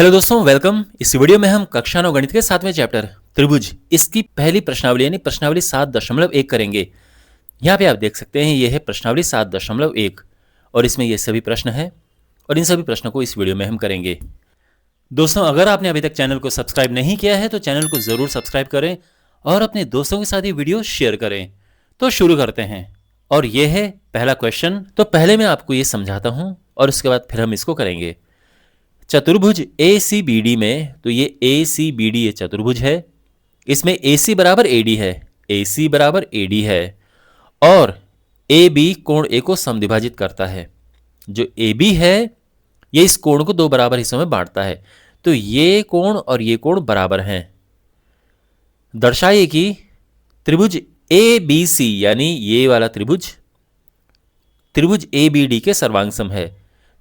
Hello दोस्तों, welcome. इस video में हम कक्षा 9 गणित के 7वें चैप्टर त्रिभुज इसकी पहली प्रश्नावली यानी प्रश्नावली 7.1 करेंगे। यहाँ पे आप देख सकते हैं, ये है प्रश्नावली 7.1 और इसमें ये सभी प्रश्न हैं और इन सभी प्रश्नों को इस वीडियो में हम करेंगे। दोस्तों, अगर आपने अभी तक चैनल को सब्सक्राइब नहीं किया है तो चैनल को ज़रूर सब्सक्राइब करें और अपने दोस्तों के साथ ये वीडियो शेयर करें। तो शुरू करते हैं और ये है पहला क्वेश्चन। तो पहले मैं आपको ये समझाता हूँ और उसके बाद फिर हम इसको करेंगे। चतुर्भुज ACBD में, तो ये ACBD ये चतुर्भुज है, इसमें AC बराबर AD है, AC बराबर AD है और AB कोण A को समद्विभाजित करता है। जो AB है ये इस कोण को दो बराबर हिस्सों में बांटता है, तो ये कोण और ये कोण बराबर हैं। दर्शाइए कि त्रिभुज ABC यानी ये वाला त्रिभुज ABD के सर्वांगसम है।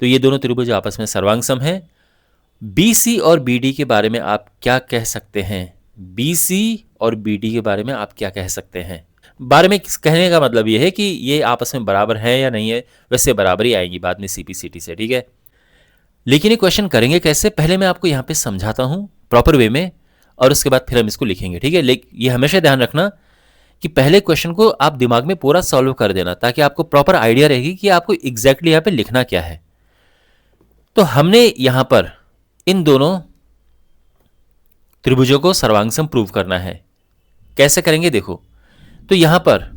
तो ये दोनों त्रिभुज आपस में सर्वांगसम है। BC और BD के बारे में आप क्या कह सकते हैं? BC और BD के बारे में आप क्या कह सकते हैं? बारे में कहने का मतलब ये है कि ये आपस में बराबर है या नहीं है। वैसे बराबर ही आएगी बाद में CPCT से, ठीक है। लेकिन ये क्वेश्चन करेंगे कैसे, पहले मैं आपको यहाँ पे समझाता हूँ प्रॉपर वे में और उसके बाद फिर हम इसको लिखेंगे, ठीक है। लेकिन ये हमेशा ध्यान रखना कि पहले क्वेश्चन को आप दिमाग में पूरा सॉल्व कर देना, ताकि आपको प्रॉपर आइडिया रहेगी कि आपको एग्जैक्टली यहाँ पे लिखना क्या है। तो हमने यहाँ पर इन दोनों त्रिभुजों को सर्वांगसम प्रूव करना है। कैसे करेंगे देखो, तो यहां पर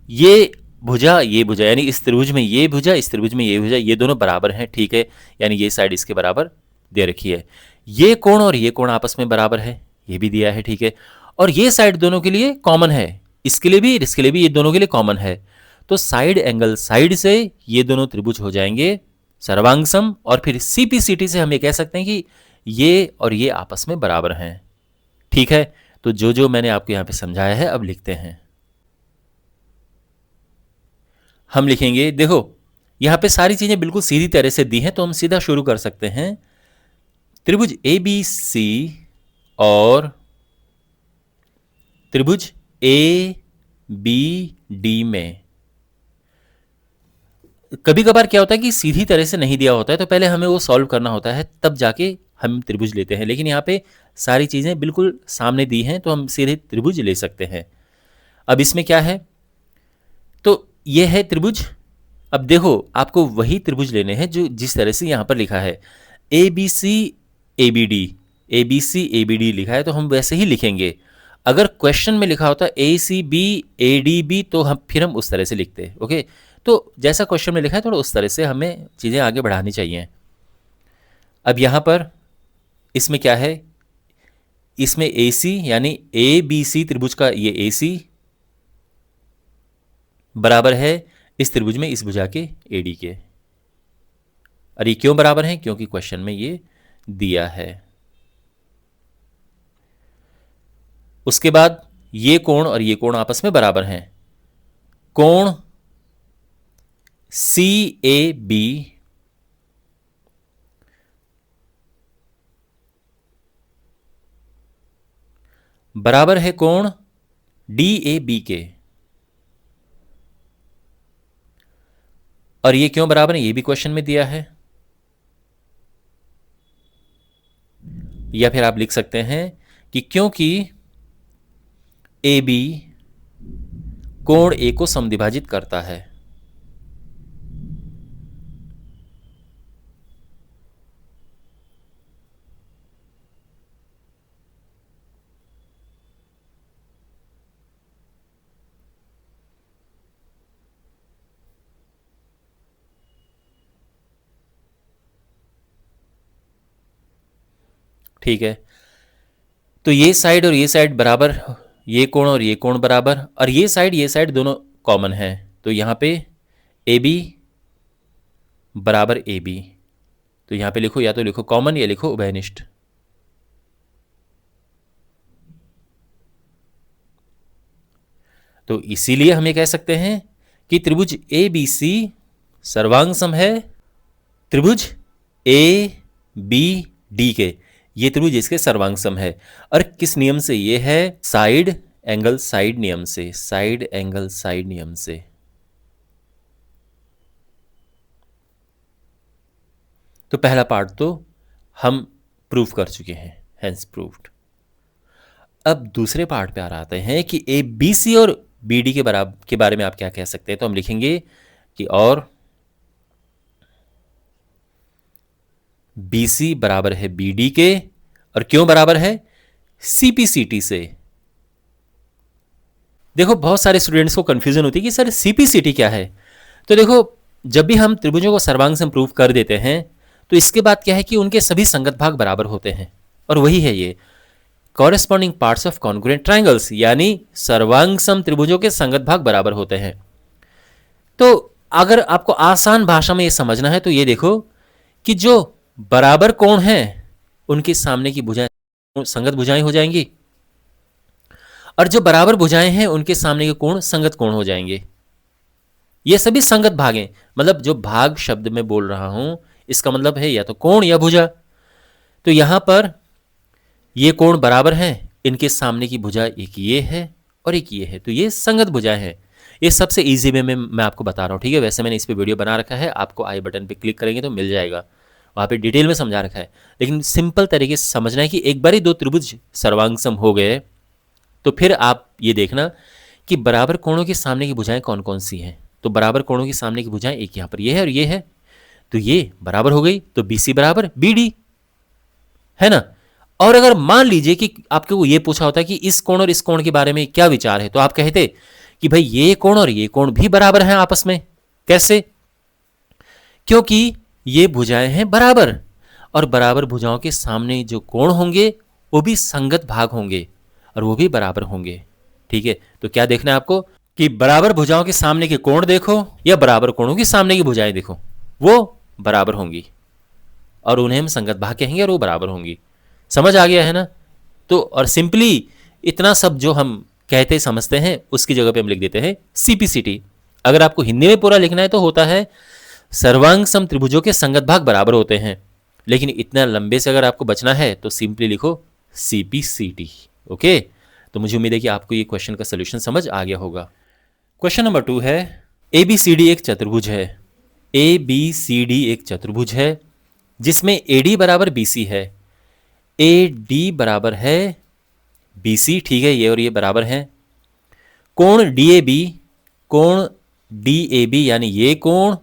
ये भुजा यानी इस त्रिभुज में ये भुजा, इस त्रिभुज में ये भुजा, ये दोनों बराबर हैं, ठीक है। यानी ये साइड इसके बराबर दे रखी है। ये कोण और ये कोण आपस में बराबर है, ये भी दिया है, ठीक है। और ये साइड दोनों के लिए कॉमन है, इसके लिए भी इसके लिए भी, ये दोनों के लिए कॉमन है। तो साइड एंगल साइड से ये दोनों त्रिभुज हो जाएंगे सर्वांगसम और फिर CPCT से हम ये कह सकते हैं कि ये और ये आपस में बराबर हैं, ठीक है। तो जो जो मैंने आपको यहां पे समझाया है अब लिखते हैं। हम लिखेंगे, देखो यहां पे सारी चीजें बिल्कुल सीधी तरह से दी हैं, तो हम सीधा शुरू कर सकते हैं। त्रिभुज ABC और त्रिभुज ABD में कभी कभार क्या होता है कि सीधी तरह से नहीं दिया होता है, तो पहले हमें वो सॉल्व करना होता है, तब जाके हम त्रिभुज लेते हैं। लेकिन यहाँ पे सारी चीज़ें बिल्कुल सामने दी हैं, तो हम सीधे त्रिभुज ले सकते हैं। अब इसमें क्या है, तो ये है त्रिभुज। अब देखो आपको वही त्रिभुज लेने हैं जो जिस तरह से यहाँ पर लिखा है ABC ABD लिखा है, तो हम वैसे ही लिखेंगे। अगर क्वेश्चन में लिखा होता ACB ADB तो फिर हम उस तरह से लिखते, ओके। तो जैसा क्वेश्चन में लिखा है थोड़ा उस तरह से हमें चीज़ें आगे बढ़ानी चाहिए। अब यहाँ पर इसमें क्या है, इसमें AC यानी ABC त्रिभुज का ये AC बराबर है इस त्रिभुज में इस भुजा के AD के। और ये क्यों बराबर है, क्योंकि क्वेश्चन में ये दिया है। उसके बाद ये कोण और ये कोण आपस में बराबर हैं। कोण CAB बराबर है कोण DAB के। और ये क्यों बराबर है, ये भी क्वेश्चन में दिया है। या फिर आप लिख सकते हैं कि क्योंकि AB कोण A को समद्विभाजित करता है। ठीक है, तो ये साइड और ये साइड बराबर, ये कोण और ये कोण बराबर, और ये साइड दोनों कॉमन है। तो यहाँ पे AB बराबर AB, तो यहाँ पे लिखो, या तो लिखो कॉमन या लिखो उभयनिष्ठ। तो इसीलिए हम ये कह सकते हैं कि त्रिभुज ABC सर्वांगसम है त्रिभुज ABD के। ये त्रिभुज इसके सर्वांगसम है। और किस नियम से ये है, साइड एंगल साइड नियम से, साइड एंगल साइड नियम से। तो पहला पार्ट तो हम प्रूफ कर चुके हैं, हेंस प्रूव्ड। अब दूसरे पार्ट पे आ आते हैं कि ए बी सी और बी डी के बारे में आप क्या कह सकते हैं। तो हम लिखेंगे कि और बी सी बराबर है बी डी के, और क्यों बराबर है? सीपीसीटी से। देखो बहुत सारे स्टूडेंट्स को कंफ्यूजन होती है कि सर सीपीसीटी क्या है। तो देखो जब भी हम त्रिभुजों को सर्वांग सम प्रूव कर देते हैं तो इसके बाद क्या है कि उनके सभी संगत भाग बराबर होते हैं, और वही है ये corresponding parts of congruent triangles, यानी सर्वांग सम त्रिभुजों के संगत भाग बराबर होते हैं। तो अगर आपको आसान भाषा में ये समझना है तो ये देखो कि जो बराबर कोण हैं उनके सामने की भुजाएं संगत भुजाएं हो जाएंगी, और जो बराबर भुजाएं हैं उनके सामने के कोण संगत कोण हो जाएंगे। ये सभी संगत भाग हैं, मतलब जो भाग शब्द में बोल रहा हूं इसका मतलब है या तो कोण या भुजा। तो यहां पर ये कोण बराबर हैं, इनके सामने की भुजा एक ये है और एक ये है, तो ये संगत भुजाएं हैं। ये सबसे इजी वे में मैं आपको बता रहा हूं, ठीक है। वैसे मैंने इस पे वीडियो बना रखा है, आपको आई बटन पे क्लिक करेंगे तो मिल जाएगा, वहां पे डिटेल में समझा रखा है। लेकिन सिंपल तरीके से समझना है कि एक बार ही दो त्रिभुज सर्वांग सम हो गए तो फिर आप ये देखना कि बराबर कोणों के सामने की भुजाएं कौन कौन सी हैं। तो बराबर कोणों के सामने की भुजाएं एक यहां पर ये है और ये है, तो ये बराबर हो गई, तो बी सी बराबर बी डी, है ना। और अगर मान लीजिए कि आपको ये पूछा होता है कि इस कोण और इस कोण के बारे में क्या विचार है, तो आप कहते कि भाई ये कोण और ये कोण भी बराबर हैं आपस में। कैसे? क्योंकि ये भुजाएं हैं बराबर, और बराबर भुजाओं के सामने जो कोण होंगे वो भी संगत भाग होंगे और वो भी बराबर होंगे, ठीक है। तो क्या देखना है आपको कि बराबर भुजाओं के सामने के कोण देखो या बराबर कोणों के सामने की भुजाएं देखो, वो बराबर होंगी और उन्हें हम संगत भाग कहेंगे और वो बराबर होंगी। समझ आ गया है ना। तो और सिंपली इतना सब जो हम कहते समझते हैं उसकी जगह पे हम लिख देते हैं सीपीसीटी। अगर आपको हिंदी में पूरा लिखना है तो होता है सर्वांग सम त्रिभुजों के संगत भाग बराबर होते हैं, लेकिन इतना लंबे से अगर आपको बचना है तो सिंपली लिखो सीपीसीटी। ओके, तो मुझे उम्मीद है कि आपको ये क्वेश्चन का सोल्यूशन समझ आ गया होगा। क्वेश्चन नंबर 2 है, ए बी सी डी एक चतुर्भुज है। ए बी सी डी एक चतुर्भुज है जिसमें ए डी बराबर बी सी है, ए डी बराबर है बी सी, ठीक है, ये और ये बराबर है। कोण डी ए बी, कोण डी ए बी यानी ये कोण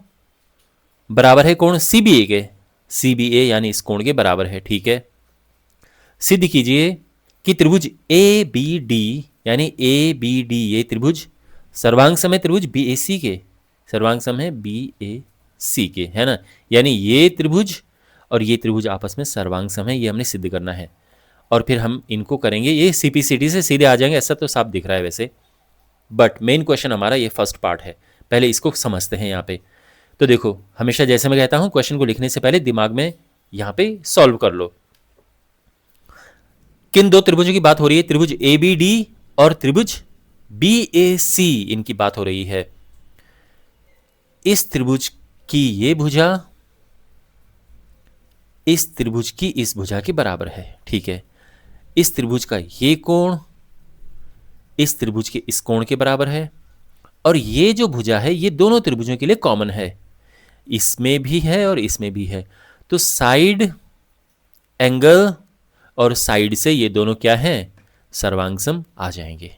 बराबर है कोण सी बी ए के, सी बी ए यानी इस कोण के बराबर है, ठीक है। सिद्ध कीजिए कि त्रिभुज ए बी डी यानी ए बी डी ये त्रिभुज सर्वांग सम है त्रिभुज बी ए सी के, सर्वांग सम है बी ए सी के, है ना। यानी ये त्रिभुज और ये त्रिभुज आपस में सर्वांग सम है, ये हमने सिद्ध करना है। और फिर हम इनको करेंगे, ये सीपीसीटी से सीधे आ जाएंगे, ऐसा तो साफ दिख रहा है वैसे, बट मेन क्वेश्चन हमारा ये फर्स्ट पार्ट है, पहले इसको समझते हैं यहाँ पे। तो देखो हमेशा जैसे मैं कहता हूँ क्वेश्चन को लिखने से पहले दिमाग में यहाँ पे सॉल्व कर लो। किन दो त्रिभुजों की बात हो रही है? त्रिभुज ए बी डी और त्रिभुज बी ए सी, इनकी बात हो रही है। इस त्रिभुज की ये भुजा इस त्रिभुज की इस भुजा के बराबर है, ठीक है। इस त्रिभुज का ये कोण इस त्रिभुज के इस कोण के बराबर है, और ये जो भुजा है ये दोनों त्रिभुजों के लिए कॉमन है, इसमें भी है और इसमें भी है। तो साइड एंगल और साइड से ये दोनों क्या हैं? सर्वांग सम आ जाएंगे।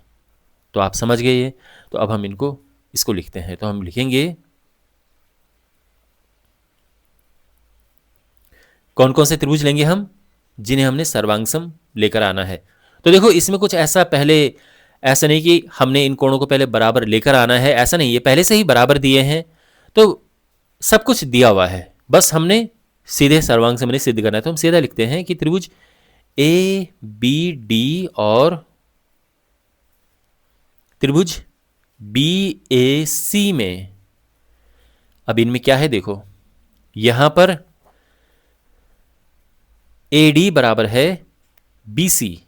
तो आप समझ गए ये। तो अब हम इसको लिखते हैं। तो हम लिखेंगे कौन कौन से त्रिभुज लेंगे हम जिन्हें हमने सर्वांग सम लेकर आना है। तो देखो इसमें कुछ ऐसा ऐसा नहीं कि हमने इन कोणों को पहले बराबर लेकर आना है, ऐसा नहीं, ये पहले से ही बराबर दिए हैं, तो सब कुछ दिया हुआ है, बस हमने सीधे सर्वांग सम सिद्ध करना है। तो हम सीधा लिखते हैं कि त्रिभुज ए बी डी और त्रिभुज बी ए सी में, अब इनमें क्या है देखो, यहां पर ए डी बराबर है बी सी,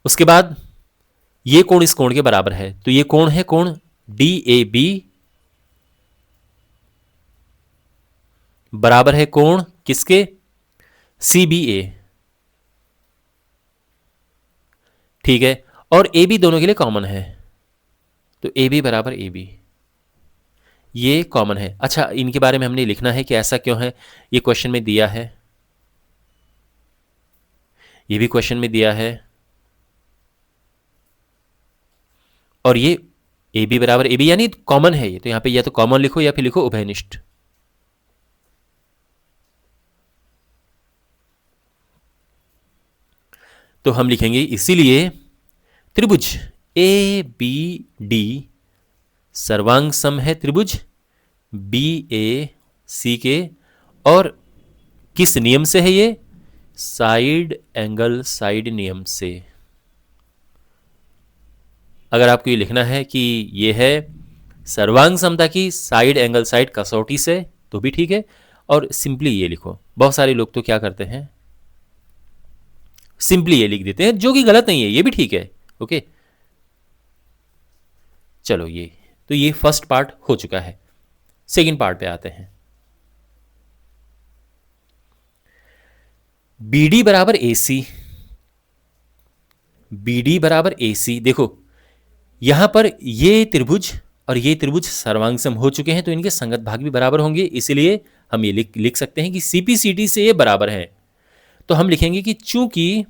उसके बाद ये कोण इस कोण के बराबर है, तो ये कोण है कोण डी ए बी बराबर है कोण किसके? सी बी ए, ठीक है। और ए बी दोनों के लिए कॉमन है, तो ए बी बराबर ए बी, ये कॉमन है। अच्छा, इनके बारे में हमने लिखना है कि ऐसा क्यों है, ये क्वेश्चन में दिया है, ये भी क्वेश्चन में दिया है, और ये ए बी बराबर ए बी यानी कॉमन है ये, तो यहां पे या तो कॉमन लिखो या फिर लिखो उभयनिष्ठ। तो हम लिखेंगे इसीलिए त्रिभुज ए बी डी सर्वांग सम है त्रिभुज बी ए सी के, और किस नियम से है ये, साइड एंगल साइड नियम से। अगर आपको ये लिखना है कि ये है सर्वांग समता की साइड एंगल साइड कसौटी से तो भी ठीक है, और सिंपली ये लिखो। बहुत सारे लोग तो क्या करते हैं, सिंपली ये लिख देते हैं, जो कि गलत नहीं है, ये भी ठीक है। ओके, चलो ये तो ये फर्स्ट पार्ट हो चुका है। सेकंड पार्ट पे आते हैं। बी डी बराबर ए सी, बी डी बराबर ए सी, देखो यहां पर ये त्रिभुज और ये त्रिभुज सर्वांगसम हो चुके हैं, तो इनके संगत भाग भी बराबर होंगे, इसलिए हम ये लिख सकते हैं कि सीपीसीटी से ये बराबर है। तो हम लिखेंगे कि चूंकि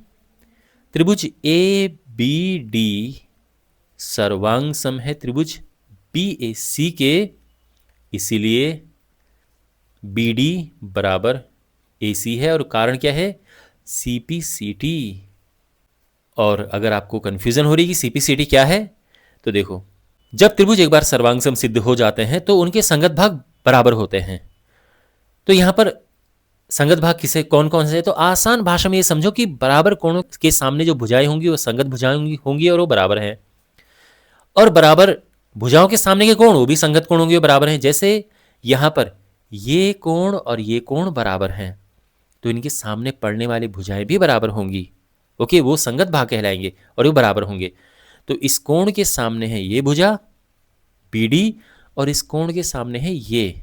त्रिभुज ए बी डी सर्वांगसम है त्रिभुज बी ए सी के, इसीलिए बी डी बराबर ए सी है। और कारण क्या है, सीपीसीटी। और अगर आपको कंफ्यूजन हो रही है कि सीपीसीटी क्या है, तो देखो जब त्रिभुज एक बार सर्वांगसम सिद्ध हो जाते हैं तो उनके संगत भाग बराबर होते हैं। तो यहां पर संगत भाग किसे कौन कौन से है, तो आसान भाषा में ये समझो कि बराबर कोणों के सामने जो भुजाएं होंगी वो संगत भुजाएं होंगी और वो बराबर हैं, और बराबर भुजाओं के सामने के कोण वो भी संगत कोण होंगे, वो बराबर हैं। जैसे यहां पर ये कोण और ये कोण बराबर हैं, तो इनके सामने पड़ने वाली भुजाएं भी बराबर होंगी। ओके, वो संगत भाग कहलाएंगे और वो बराबर होंगे। तो इस कोण के सामने है ये भुजा बी डी, और इस कोण के सामने है ये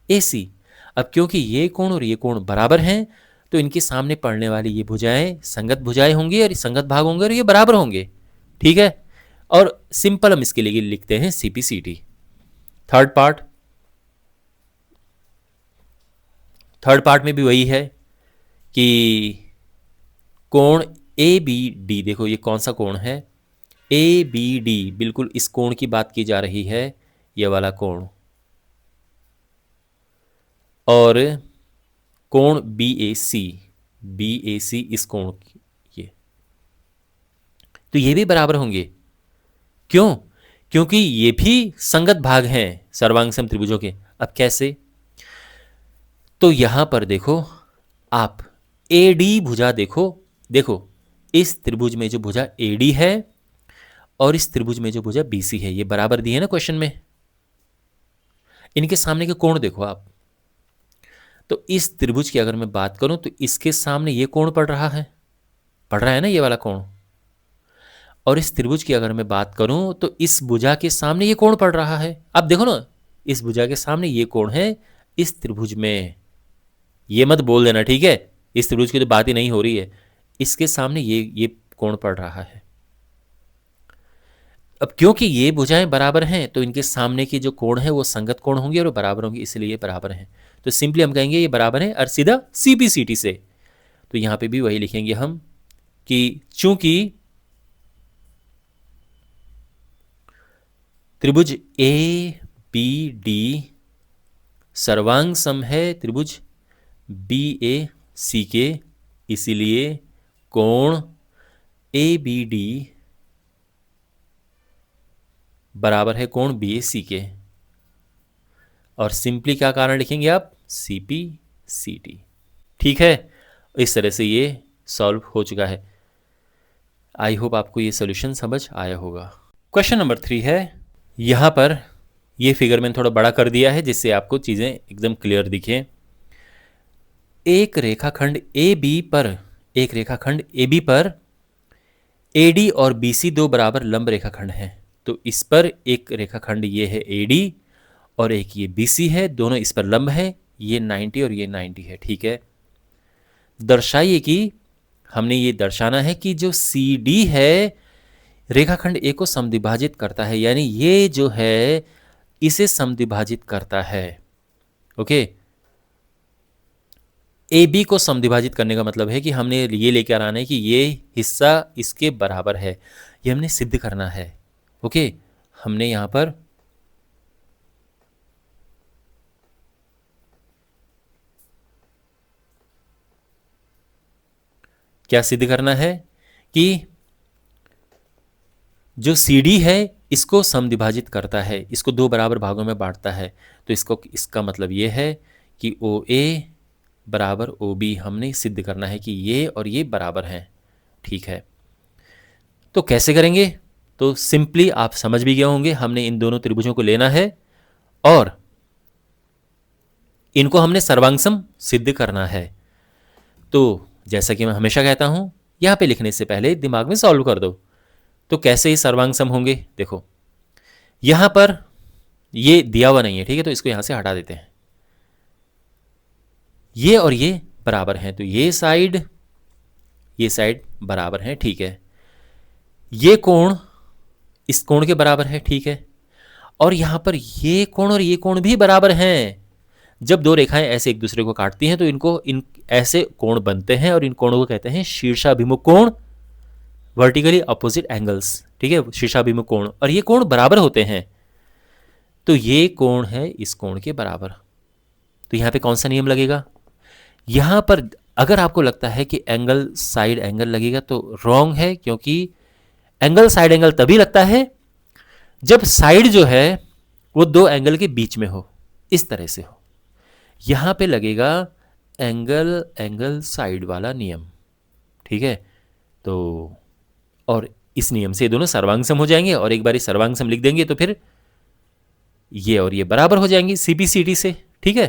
ए सी। अब क्योंकि ये कोण और ये कोण बराबर हैं, तो इनके सामने पड़ने वाली ये भुजाएं संगत भुजाएं होंगी और संगत भाग होंगे और ये बराबर होंगे। ठीक है, और सिंपल हम इसके लिए लिखते हैं सीपीसीटी। थर्ड पार्ट में भी वही है कि कोण ए बी डी, देखो ये कौन सा कोण है, ए बी डी, बिल्कुल इस कोण की बात की जा रही है, ये वाला कोण, और कोण बी ए सी इस कोण की, ये तो ये भी बराबर होंगे। क्यों, क्योंकि ये भी संगत भाग हैं सर्वांगसम त्रिभुजों के। अब कैसे, तो यहां पर देखो आप एडी भुजा देखो इस त्रिभुज में जो भुजा एडी है और इस त्रिभुज में जो भुजा बीसी है, ये बराबर दी है ना क्वेश्चन में। इनके सामने के कोण देखो आप, तो इस त्रिभुज की अगर मैं बात करूं तो इसके सामने ये कोण पड़ रहा है ना, ये वाला कोण। और इस त्रिभुज की अगर मैं बात करूं तो इस भुजा के सामने ये कोण पड़ रहा है। अब देखो ना, इस भुजा के सामने ये कोण है इस त्रिभुज में, ये मत बोल देना, ठीक है, इस त्रिभुज की तो बात ही नहीं हो रही है, इसके सामने ये कोण पड़ रहा है। अब क्योंकि ये भुजाएं बराबर हैं, तो इनके सामने की जो कोण है वो संगत कोण होंगे और बराबर होंगे, इसलिए ये बराबर हैं। तो सिंपली हम कहेंगे ये बराबर है और सीधा सीपीसीटी से। तो यहां पे भी वही लिखेंगे हम कि चूंकि त्रिभुज ए बी डी सर्वांग सम है त्रिभुज बी ए सी के, इसीलिए कोण ए बी डी बराबर है कोण बी ए सी के। और सिंपली क्या कारण लिखेंगे आप, सीपी सी टी। ठीक है, इस तरह से ये सॉल्व हो चुका है। आई होप आपको ये सोल्यूशन समझ आया होगा। क्वेश्चन नंबर 3 है, यहां पर ये फिगर मैंने थोड़ा बड़ा कर दिया है जिससे आपको चीज़ें एकदम क्लियर दिखें। एक रेखाखंड ए बी पर ए डी और बी सी दो बराबर लंब रेखाखंड हैं। तो इस पर एक रेखाखंड ये है ए डी और एक ये बी सी है, दोनों इस पर लंब है, ये 90 और ये 90 है। ठीक है, दर्शाइए कि हमने ये दर्शाना है कि जो सी डी है रेखाखंड ए को समद्विभाजित करता है, यानी ये जो है इसे समद्विभाजित करता है। ओके, ए बी को समद्विभाजित करने का मतलब है कि हमने ये लेकर आना है कि ये हिस्सा इसके बराबर है, ये हमने सिद्ध करना है। ओके, हमने यहां पर क्या सिद्ध करना है कि जो सी डी है इसको समद्विभाजित करता है, इसको दो बराबर भागों में बांटता है। तो इसका मतलब ये है कि ओ ए बराबर ओ बी हमने सिद्ध करना है कि ये और ये बराबर हैं। ठीक है, तो कैसे करेंगे? तो सिंपली आप समझ भी गए होंगे, हमने इन दोनों त्रिभुजों को लेना है और इनको हमने सर्वांगसम सिद्ध करना है। तो जैसा कि मैं हमेशा कहता हूं, यहां पे लिखने से पहले दिमाग में सॉल्व कर दो। तो कैसे ये सर्वांगसम होंगे? देखो, यहां पर ये दिया हुआ नहीं है, ठीक है, तो इसको यहां से हटा देते हैं। ये और ये बराबर हैं, तो ये साइड बराबर हैं, ठीक है। ये कोण इस कोण के बराबर है, ठीक है। और यहां पर ये कोण और ये कोण भी बराबर हैं। जब दो रेखाएं ऐसे एक दूसरे को काटती हैं तो इन ऐसे कोण बनते हैं और इन कोणों को कहते हैं शीर्षाभिमुख कोण, वर्टिकली अपोजिट एंगल्स। ठीक है, शीर्षाभिमुख कोण, और ये कोण बराबर होते हैं। तो ये कोण है इस कोण के बराबर। तो यहां पे कौन सा नियम लगेगा? यहां पर अगर आपको लगता है कि एंगल साइड एंगल लगेगा तो रॉन्ग है, क्योंकि एंगल साइड एंगल तभी लगता है जब साइड जो है वो दो एंगल के बीच में हो, इस तरह से हो। यहां पे लगेगा एंगल एंगल साइड वाला नियम। ठीक है, तो और इस नियम से ये दोनों सर्वांगसम हो जाएंगे, और एक बार सर्वांगसम लिख देंगे तो फिर ये और ये बराबर हो जाएंगी सीपीसीटी से। ठीक है,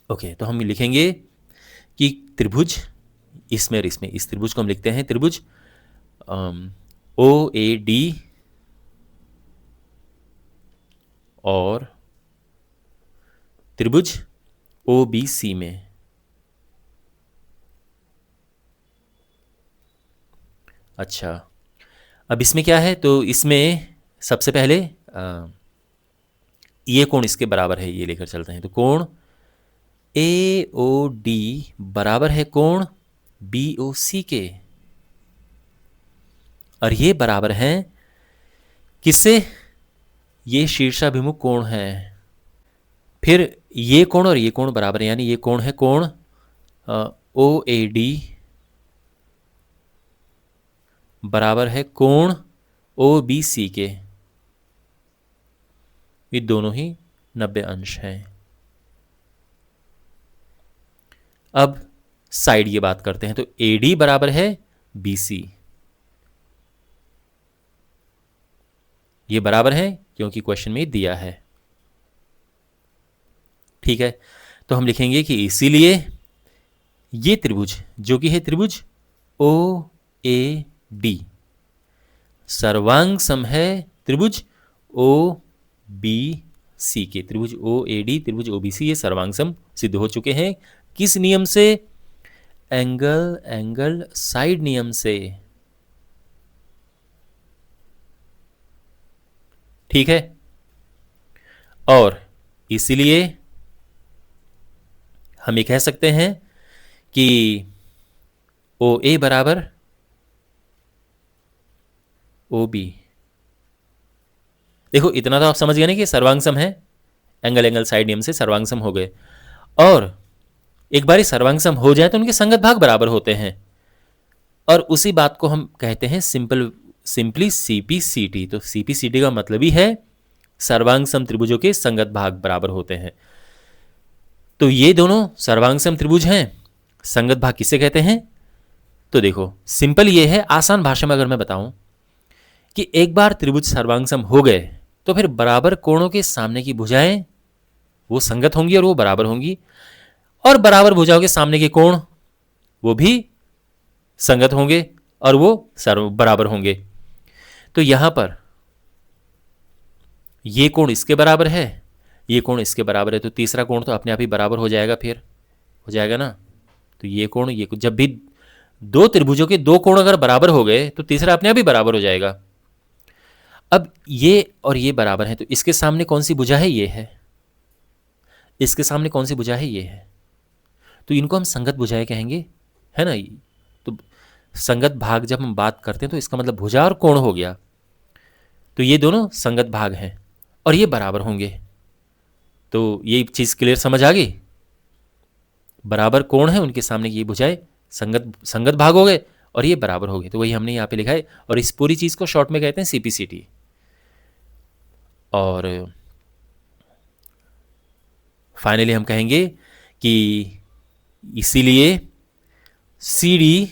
ओके, तो हम लिखेंगे कि त्रिभुज इसमें और इसमें, इस त्रिभुज को हम लिखते हैं त्रिभुज ओ ए डी और त्रिभुज ओ बी सी में। अच्छा, अब इसमें क्या है? तो इसमें सबसे पहले ये कोण इसके बराबर है, ये लेकर चलते हैं। तो कोण ए ओ डी बराबर है कोण बी ओ सी के, और ये बराबर है किससे? ये शीर्षाभिमुख कोण है। फिर ये कोण और ये कोण बराबर है, यानी ये कोण है कोण ओ ए डी बराबर है कोण ओ बी सी के। ये दोनों ही 90 अंश हैं। अब साइड ये बात करते हैं, तो ए डी बराबर है बी सी, ये बराबर है क्योंकि क्वेश्चन में दिया है। ठीक है, तो हम लिखेंगे कि इसीलिए ये त्रिभुज जो कि है त्रिभुज ओ ए डी सर्वांग सम है त्रिभुज ओ बी सी के। त्रिभुज ओ ए डी त्रिभुज ओ बी सी ये सर्वांग सम सिद्ध हो चुके हैं। किस नियम से? एंगल एंगल साइड नियम से। ठीक है, और इसीलिए हम ये कह सकते हैं कि ओ ए बराबर ओ बी। देखो, इतना तो आप समझ गए ना कि सर्वांगसम है, एंगल एंगल साइड नियम से सर्वांगसम हो गए। और एक बार सर्वांगसम हो जाए तो उनके संगत भाग बराबर होते हैं, और उसी बात को हम कहते हैं सिंपली सीपीसीटी। तो सीपीसीटी का मतलब ही है सर्वांगसम त्रिभुजों के संगत भाग बराबर होते हैं। तो ये दोनों सर्वांगसम त्रिभुज हैं, संगत भाग किसे कहते हैं? तो देखो, सिंपल ये है, आसान भाषा में अगर मैं बताऊं कि एक बार त्रिभुज सर्वांगसम हो गए तो फिर बराबर कोणों के सामने की भुजाएं वो संगत होंगी और वो बराबर होंगी, और बराबर भुजाओं के सामने के कोण वो भी संगत होंगे और वो बराबर होंगे। तो यहां पर ये कोण इसके बराबर है, ये कोण इसके बराबर है, तो तीसरा कोण तो अपने आप ही बराबर हो जाएगा, फिर हो जाएगा ना। तो ये कोण जब भी दो त्रिभुजों के दो कोण अगर बराबर हो गए तो तीसरा अपने आप ही बराबर हो जाएगा। अब ये और ये बराबर है, तो इसके सामने कौन सी भुजा है? ये है। इसके सामने कौन सी भुजा है? ये है। तो इनको हम संगत भुजाएं कहेंगे, है ना। तो संगत भाग जब हम बात करते हैं तो इसका मतलब भुजा और कोण हो गया। तो ये दोनों संगत भाग हैं और ये बराबर होंगे। तो ये चीज़ क्लियर समझ आ गई। बराबर कोण है, उनके सामने ये भुजाएं संगत संगत भाग हो गए और ये बराबर हो गए। तो वही हमने यहाँ पे लिखा है और इस पूरी चीज़ को शॉर्ट में कहते हैं CPCT। और फाइनली हम कहेंगे कि इसीलिए CD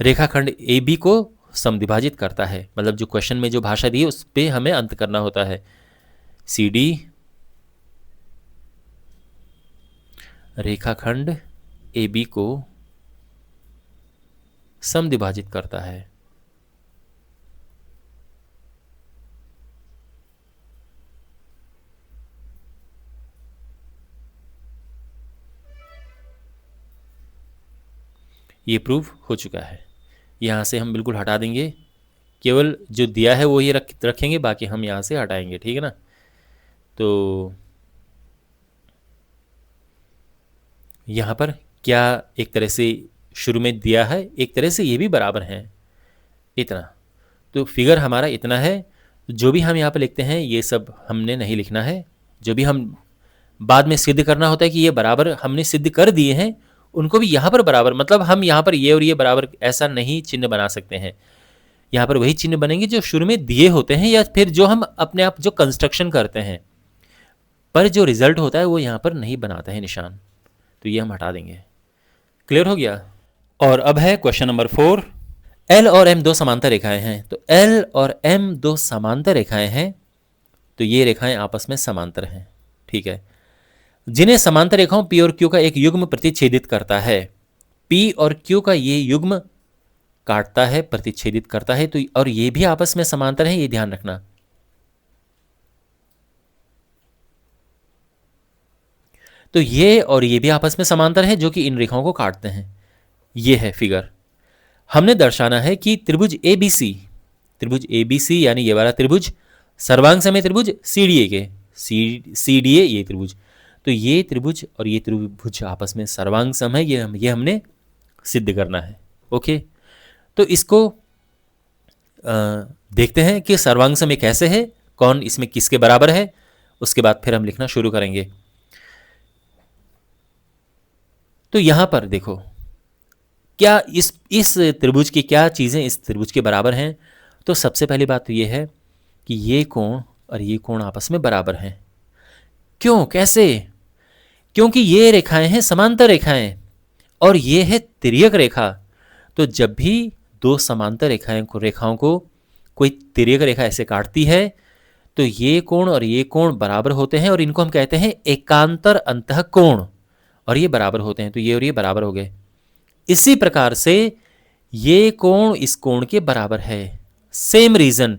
रेखाखंड AB को समद्विभाजित करता है। मतलब जो क्वेश्चन में जो भाषा दी है उस पर हमें अंत करना होता है। CD रेखाखंड AB को समद्विभाजित करता है। ये प्रूफ हो चुका है। यहाँ से हम बिल्कुल हटा देंगे, केवल जो दिया है वो ही रखेंगे, बाकी हम यहाँ से हटाएंगे, ठीक है ना। तो यहाँ पर क्या एक तरह से शुरू में दिया है, एक तरह से ये भी बराबर हैं इतना। तो फिगर हमारा इतना है। जो भी हम यहाँ पर लिखते हैं ये सब हमने नहीं लिखना है। जो भी हम बाद में सिद्ध करना होता है कि ये बराबर हमने सिद्ध कर दिए हैं, उनको भी यहाँ पर बराबर, मतलब हम यहाँ पर ये और ये बराबर ऐसा नहीं चिन्ह बना सकते हैं। यहाँ पर वही चिन्ह बनेंगे जो शुरू में दिए होते हैं या फिर जो हम अपने आप जो कंस्ट्रक्शन करते हैं, पर जो रिजल्ट होता है वो यहाँ पर नहीं बनाते हैं निशान। तो ये हम हटा देंगे। क्लियर हो गया। और अब है क्वेश्चन नंबर 4। L और M दो समांतर रेखाएं हैं। तो L और M दो समांतर रेखाएं हैं, तो ये रेखाएं आपस में समांतर हैं, ठीक है। जिन्हें समांतर रेखाओं P और Q का एक युग्म प्रतिच्छेदित करता है। P और Q का ये युग्म काटता है, प्रतिच्छेदित करता है, तो और ये भी आपस में समांतर है, ये ध्यान रखना। तो ये और ये भी आपस में समांतर है जो कि इन रेखाओं को काटते हैं। ये है फिगर। हमने दर्शाना है कि त्रिभुज ABC यानी ये वाला त्रिभुज सर्वांग समय त्रिभुज CDA के CDA ये त्रिभुज, तो ये त्रिभुज और ये त्रिभुज आपस में सर्वांग सम है। ये हमने सिद्ध करना है। ओके, तो इसको देखते हैं कि सर्वांग सम कैसे है, कौन इसमें किसके बराबर है। उसके बाद फिर हम लिखना शुरू करेंगे। तो यहां पर देखो क्या इस त्रिभुज की क्या चीज़ें इस त्रिभुज के बराबर हैं। तो सबसे पहली बात तो ये है कि ये कोण और ये कोण आपस में बराबर हैं। क्यों, कैसे? क्योंकि ये रेखाएं हैं समांतर रेखाएं और ये है तिर्यक रेखा। तो जब भी दो समांतर रेखाओं को कोई तिर्यक रेखा ऐसे काटती है तो ये कोण और ये कोण बराबर होते हैं और इनको हम कहते हैं एकांतर अंतः कोण, और ये बराबर होते हैं। तो ये और ये बराबर हो गए। इसी प्रकार से ये कोण इस कोण के बराबर है। सेम रीजन,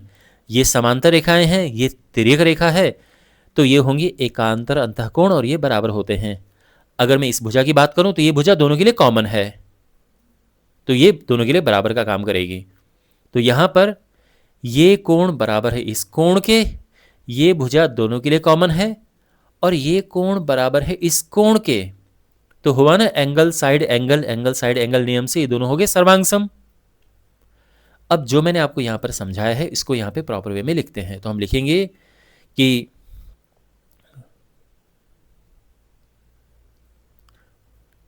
ये समांतर रेखाएं हैं, ये तिर्यक रेखा है, तो ये होंगी एकांतर अंतःकोण और ये बराबर होते हैं। अगर मैं इस भुजा की बात करूं तो ये भुजा दोनों के लिए कॉमन है, तो ये दोनों के लिए बराबर का काम करेगी। तो यहां पर ये कोण बराबर है इस कोण के, ये भुजा दोनों के लिए कॉमन है और ये कोण बराबर है इस कोण के। तो हुआ ना angle side angle, angle side angle नियम से ये दोनों हो गए सर्वांग सम। अब जो मैंने आपको यहां पर समझाया है इसको यहां पे प्रॉपर वे में लिखते हैं। तो हम लिखेंगे कि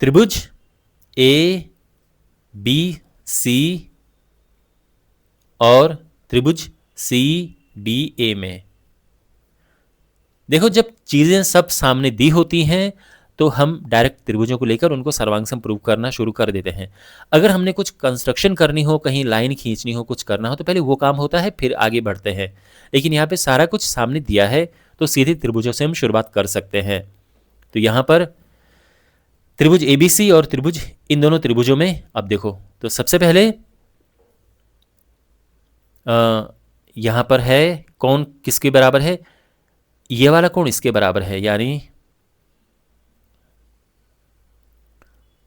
त्रिभुज ABC और त्रिभुज CDA में, देखो जब चीजें सब सामने दी होती हैं तो हम डायरेक्ट त्रिभुजों को लेकर उनको सर्वांग सम प्रूव करना शुरू कर देते हैं। अगर हमने कुछ कंस्ट्रक्शन करनी हो, कहीं लाइन खींचनी हो, कुछ करना हो, तो पहले वो काम होता है, फिर आगे बढ़ते हैं। लेकिन यहाँ पे सारा कुछ सामने दिया है तो सीधे त्रिभुजों से हम शुरुआत कर सकते हैं। तो यहाँ पर त्रिभुज ABC और त्रिभुज, इन दोनों त्रिभुजों में अब देखो, तो सबसे पहले यहाँ पर है कौन किसके बराबर है, ये वाला कोण इसके बराबर है, यानी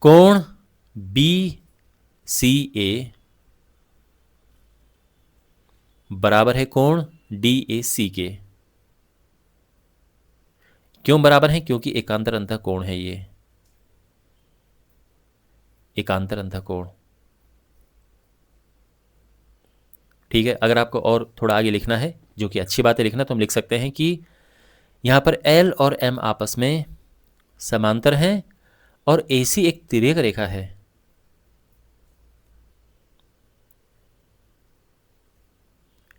कोण BCA बराबर है कोण DAC के। क्यों बराबर है? क्योंकि एकांतर अंतः कोण है ये, एकांतर अंतः कोण। ठीक है, अगर आपको और थोड़ा आगे लिखना है, जो कि अच्छी बात है लिखना, तो हम लिख सकते हैं कि यहां पर L और M आपस में समांतर हैं और AC एक तिर्यक रेखा है।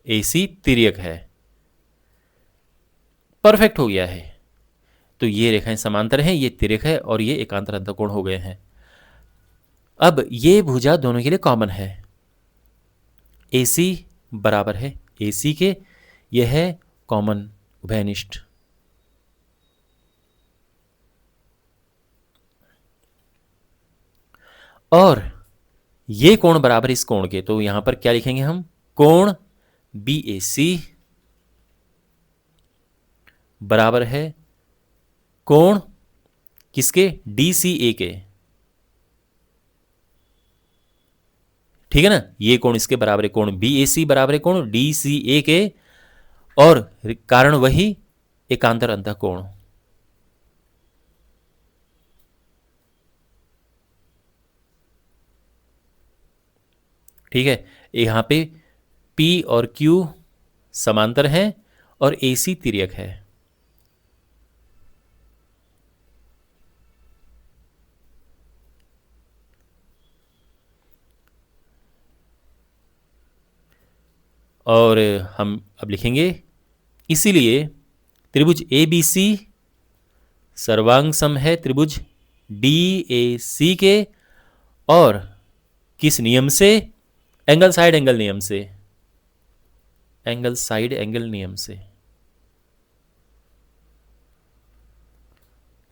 AC तिर्यक है। परफेक्ट हो गया है। तो ये रेखाएं समांतर हैं, ये तिर्यक है और ये एकांतर अंतःकोण हो गए हैं। अब ये भुजा दोनों के लिए कॉमन है। AC बराबर है AC के, यह है कॉमन उभयनिष्ठ। और ये कोण बराबर इस कोण के, तो यहां पर क्या लिखेंगे हम? कोण BAC बराबर है कोण किसके? DCA के। ठीक है ना, ये कोण इसके बराबर है, कोण BAC बराबर है कोण DCA के, और कारण वही एकांतर अंतःकोण। ठीक है, यहां पे P और Q समांतर हैं और AC तिर्यक है। और हम अब लिखेंगे, इसीलिए त्रिभुज ABC सर्वांग सम है त्रिभुज DAC के, और किस नियम से? एंगल साइड एंगल नियम से, एंगल साइड एंगल नियम से।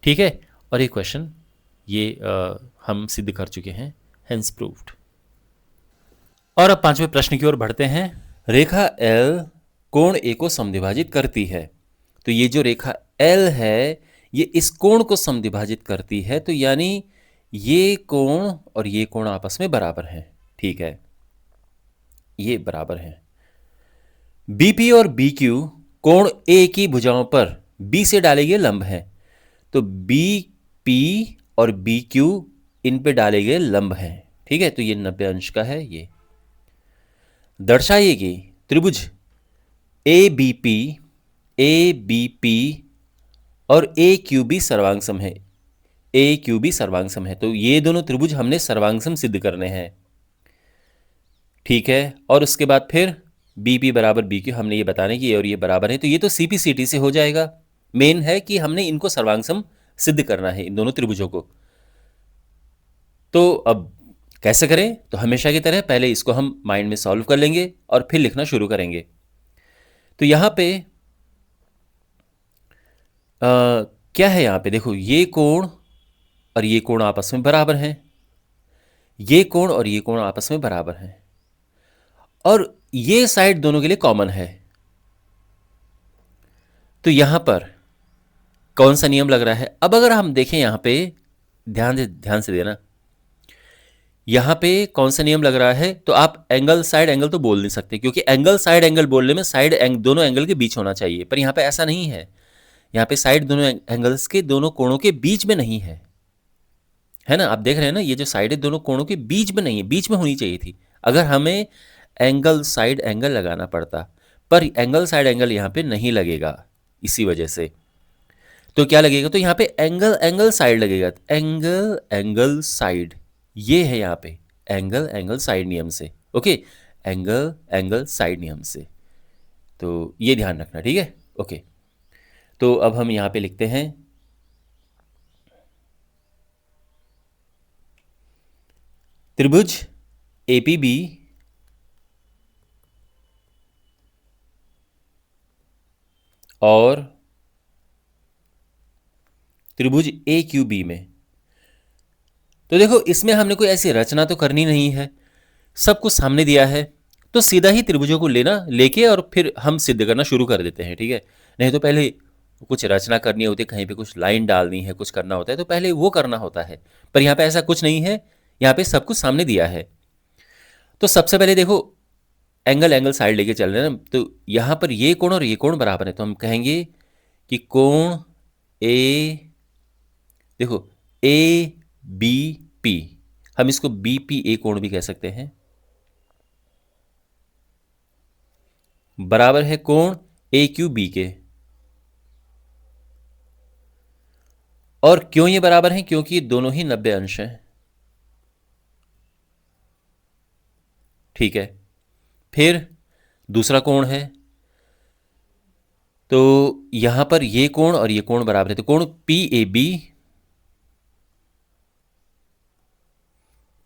ठीक है, और ये क्वेश्चन ये हम सिद्ध कर चुके हैं, हेंस प्रूव्ड। और अब पांचवें प्रश्न की ओर बढ़ते हैं। रेखा L कोण A को समद्विभाजित करती है। तो ये जो रेखा L है ये इस कोण को समद्विभाजित करती है, तो यानी ये कोण और ये कोण आपस में बराबर हैं। ठीक है, ये बराबर हैं। BP और BQ कोण A की भुजाओं पर B से डाले गए लंब हैं। तो BP और BQ इन पे डाले गए लंब हैं। ठीक है, तो ये 90 अंश का है। ये दर्शाइए कि त्रिभुज ABP और AQB सर्वांगसम है। AQB सर्वांगसम है, तो ये दोनों त्रिभुज हमने सर्वांगसम सिद्ध करने हैं। ठीक है, और उसके बाद फिर BP बराबर BQ हमने ये बताने की, और ये बराबर है, तो ये तो CPCT से हो जाएगा। मेन है कि हमने इनको सर्वांगसम सिद्ध करना है, इन दोनों त्रिभुजों को। तो अब कैसे करें? तो हमेशा की तरह पहले इसको हम माइंड में सॉल्व कर लेंगे और फिर लिखना शुरू करेंगे। तो यहां पे क्या है? यहां पे देखो, ये कोण और ये कोण आपस में बराबर हैं, ये कोण और ये कोण आपस में बराबर हैं, और ये साइड दोनों के लिए कॉमन है। तो यहां पर कौन सा नियम लग रहा है? अब अगर हम देखें यहां पे, ध्यान से देना, यहां पे कौन सा नियम लग रहा है? तो आप एंगल साइड एंगल तो बोल नहीं सकते, क्योंकि एंगल साइड एंगल बोलने में साइड दोनों एंगल के बीच होना चाहिए, पर यहां पे ऐसा नहीं है। यहां पे साइड दोनों एंगल्स के, दोनों कोणों के बीच में नहीं है, है ना? आप देख रहे हैं ना, ये जो साइड है दोनों कोणों के बीच में नहीं है, बीच में होनी चाहिए थी अगर हमें एंगल साइड एंगल लगाना पड़ता, पर एंगल साइड एंगल यहां पे नहीं लगेगा। इसी वजह से तो क्या लगेगा? तो यहां पे एंगल एंगल साइड लगेगा, एंगल एंगल साइड, ये है यहां पे एंगल एंगल साइड नियम से। ओके, एंगल एंगल साइड नियम से, तो ये ध्यान रखना। ठीक है, ओके। तो अब हम यहां पे लिखते हैं, त्रिभुज APB और त्रिभुज AQB में, तो देखो इसमें हमने कोई ऐसी रचना तो करनी नहीं है, सब कुछ सामने दिया है, तो सीधा ही त्रिभुजों को लेके और फिर हम सिद्ध करना शुरू कर देते हैं। ठीक है, नहीं तो पहले कुछ रचना करनी होती है, कहीं पे कुछ लाइन डालनी है, कुछ करना होता है, तो पहले वो करना होता है, पर यहाँ पे ऐसा कुछ नहीं है, यहाँ पे सब कुछ सामने दिया है। तो सबसे पहले देखो, एंगल एंगल साइड लेके चल रहे हैं ना, तो यहाँ पर ये कोण और ये कोण बराबर है, तो हम कहेंगे कि कोण ए, देखो ए बी पी, हम इसको बी पी ए कोण भी कह सकते हैं, बराबर है कोण ए क्यू बी के। और क्यों ये बराबर हैं? क्योंकि दोनों ही 90 अंश हैं। ठीक है, फिर दूसरा कोण है, तो यहां पर ये कोण और ये कोण बराबर है, तो कोण पी ए बी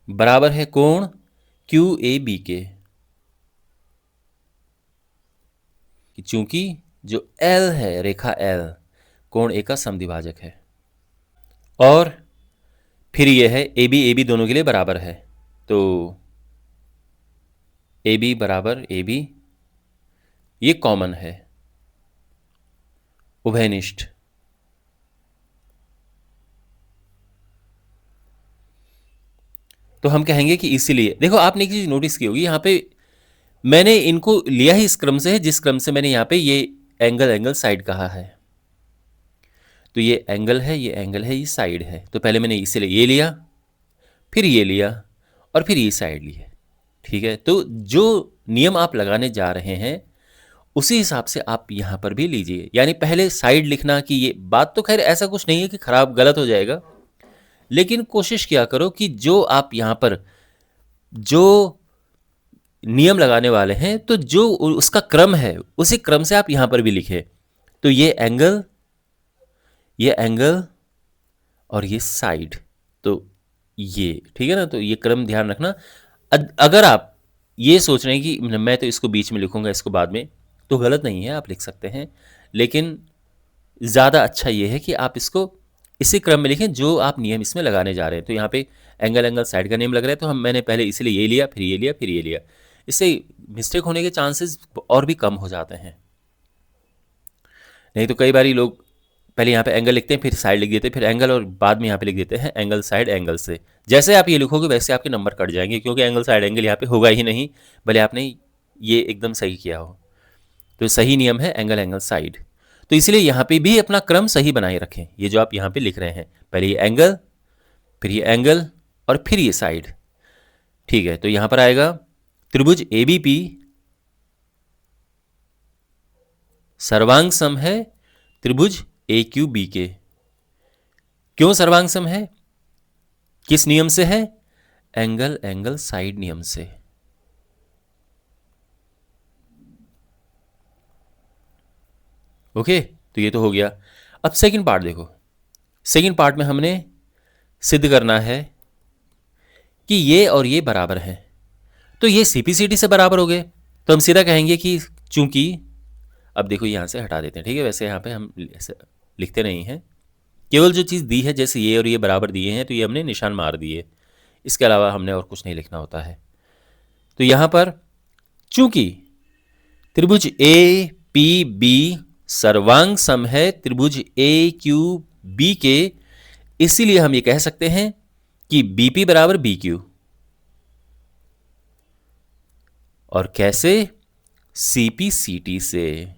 बराबर है कोण क्यू ए बी के। चूंकि जो एल है, रेखा एल कोण ए का समद्विभाजक है। और फिर ये है ए बी दोनों के लिए बराबर है, तो ए बी बराबर ए बी, ये कॉमन है, उभयनिष्ठ। तो हम कहेंगे कि इसीलिए, देखो आपने एक चीज नोटिस की होगी, यहाँ पे मैंने इनको लिया ही इस क्रम से है जिस क्रम से मैंने यहाँ पे ये एंगल एंगल साइड कहा है। तो ये एंगल है, ये एंगल है, ये साइड है, तो पहले मैंने इसीलिए ये लिया, फिर ये लिया, और फिर ये साइड ली है। ठीक है, तो जो नियम आप लगाने जा रहे हैं उसी हिसाब से आप यहां पर भी लीजिए। यानी पहले साइड लिखना कि ये बात, तो खैर ऐसा कुछ नहीं है कि खराब गलत हो जाएगा, लेकिन कोशिश किया करो कि जो आप यहां पर जो नियम लगाने वाले हैं, तो जो उसका क्रम है उसी क्रम से आप यहां पर भी लिखें। तो ये एंगल और ये साइड, तो ये ठीक है ना, तो ये क्रम ध्यान रखना। अगर आप ये सोच रहे हैं कि मैं तो इसको बीच में लिखूंगा इसको बाद में, तो गलत नहीं है, आप लिख सकते हैं, लेकिन ज़्यादा अच्छा ये है कि आप इसको इसी क्रम में लिखें जो आप नियम इसमें लगाने जा रहे हैं। तो यहाँ पे एंगल एंगल साइड का नियम लग रहा है, तो मैंने पहले इसलिए ये लिया, फिर ये लिया, फिर ये लिया। इससे मिस्टेक होने के चांसेस और भी कम हो जाते हैं। नहीं तो कई बार लोग पहले यहाँ पे एंगल लिखते हैं, फिर साइड लिख देते हैं, फिर एंगल, और बाद में यहाँ पे लिख देते हैं एंगल साइड एंगल से। जैसे आप ये लिखोगे वैसे आपके नंबर कट जाएंगे, क्योंकि एंगल साइड एंगल यहाँ पे होगा ही नहीं, भले आपने ये एकदम सही किया हो। तो सही नियम है एंगल एंगल साइड। तो इसलिए यहाँ पे भी अपना क्रम सही बनाए रखें। ये जो आप यहाँ पे लिख रहे हैं, पहले ये एंगल, फिर ये एंगल, और फिर ये साइड। ठीक है, तो यहाँ पर आएगा त्रिभुज ए बी पी सर्वांग सम है त्रिभुज ए क्यू बी के। क्यों सर्वांग सम है? किस नियम से है? एंगल एंगल साइड नियम से। ओके, तो ये तो हो गया। अब सेकंड पार्ट देखो। सेकंड पार्ट में हमने सिद्ध करना है कि ये और ये बराबर हैं। तो ये सीपीसीटी से बराबर हो गए, तो हम सीधा कहेंगे कि चूंकि, अब देखो यहां से हटा देते हैं, ठीक है, वैसे यहां पे हम ऐसे लिखते नहीं हैं, केवल जो चीज़ दी है, जैसे ये और ये बराबर दिए हैं, तो ये हमने निशान मार दिए, इसके अलावा हमने और कुछ नहीं लिखना होता है। तो यहां पर चूंकि त्रिभुज ए पी बी सर्वांग सम है त्रिभुज ए क्यू बी के, इसीलिए हम ये कह सकते हैं कि बीपी बराबर बी क्यू। और कैसे? सीपीसीटी से।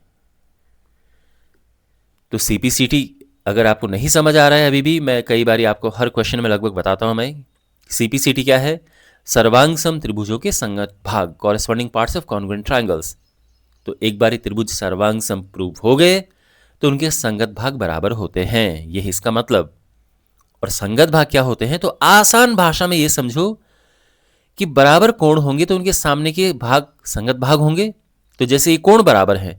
तो सीपीसीटी अगर आपको नहीं समझ आ रहा है अभी भी, मैं कई बार आपको हर क्वेश्चन में लगभग बताता हूं मैं, सीपीसीटी क्या है? सर्वांग सम त्रिभुजों के संगत भाग, corresponding parts of congruent triangles. तो एक बार त्रिभुज सर्वांग सम प्रूव हो गए तो उनके संगत भाग बराबर होते हैं, यही इसका मतलब। और संगत भाग क्या होते हैं? तो आसान भाषा में ये समझो कि बराबर कोण होंगे तो उनके सामने के भाग संगत भाग होंगे। तो जैसे ये कोण बराबर हैं,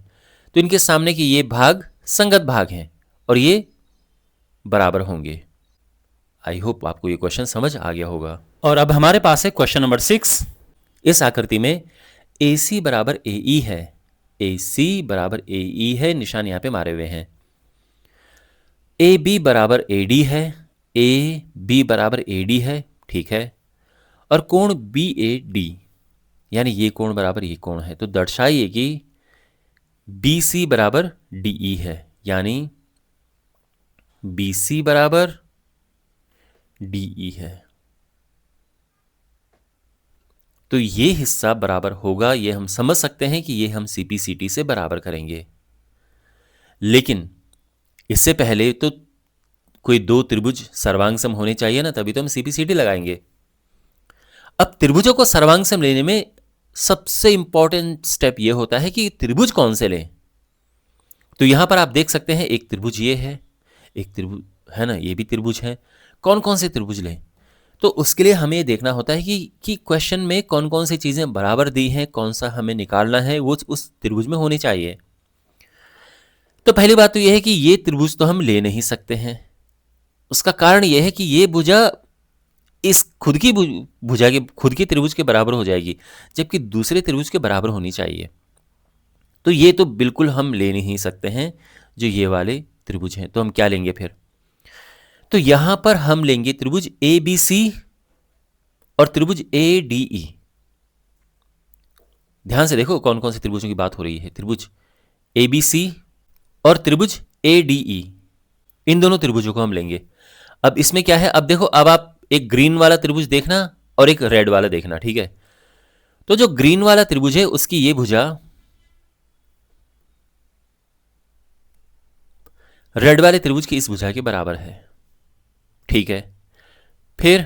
तो इनके सामने के ये भाग संगत भाग हैं और ये बराबर होंगे। आई होप आपको ये क्वेश्चन समझ आ गया होगा। और अब हमारे पास है क्वेश्चन नंबर 6। इस आकृति में AC बराबर AE है, AC बराबर AE है, निशान यहां पे मारे हुए हैं। AB बराबर AD है, AB बराबर AD है, ठीक है। और कोण BAD, यानी ये कोण बराबर ये कोण है, तो दर्शाइए कि BC बराबर DE है, यानी BC बराबर DE है। तो ये हिस्सा बराबर होगा, ये हम समझ सकते हैं कि ये हम CPCT से बराबर करेंगे। लेकिन इससे पहले तो कोई दो त्रिभुज सर्वांग सम होने चाहिए ना, तभी तो हम CPCT लगाएंगे। अब त्रिभुजों को सर्वांग सम लेने में सबसे इंपॉर्टेंट स्टेप ये होता है कि त्रिभुज कौन से लें। तो यहां पर आप देख सकते हैं एक त्रिभुज ये है, एक त्रिभुज है ना, ये भी त्रिभुज है। कौन कौन से त्रिभुज लें? तो उसके लिए हमें देखना होता है कि क्वेश्चन में कौन कौन सी चीजें बराबर दी हैं, कौन सा हमें निकालना है, वो उस त्रिभुज में होनी चाहिए। तो पहली बात तो यह है कि ये त्रिभुज तो हम ले नहीं सकते हैं। उसका कारण यह है कि ये भुजा इस खुद की भुजा के खुद की त्रिभुज के बराबर हो जाएगी, जबकि दूसरे त्रिभुज के बराबर होनी चाहिए। तो ये तो बिल्कुल हम ले नहीं सकते हैं जो ये वाले त्रिभुज हैं। तो हम क्या लेंगे फिर? तो यहां पर हम लेंगे त्रिभुज ABC और त्रिभुज ADE। ध्यान से देखो कौन कौन से त्रिभुजों की बात हो रही है। त्रिभुज ABC और त्रिभुज ADE, इन दोनों त्रिभुजों को हम लेंगे। अब इसमें क्या है, अब देखो, अब आप एक ग्रीन वाला त्रिभुज देखना और एक रेड वाला देखना, ठीक है? तो जो ग्रीन वाला त्रिभुज है उसकी ये भुजा रेड वाले त्रिभुज की इस भुजा के बराबर है, ठीक है? फिर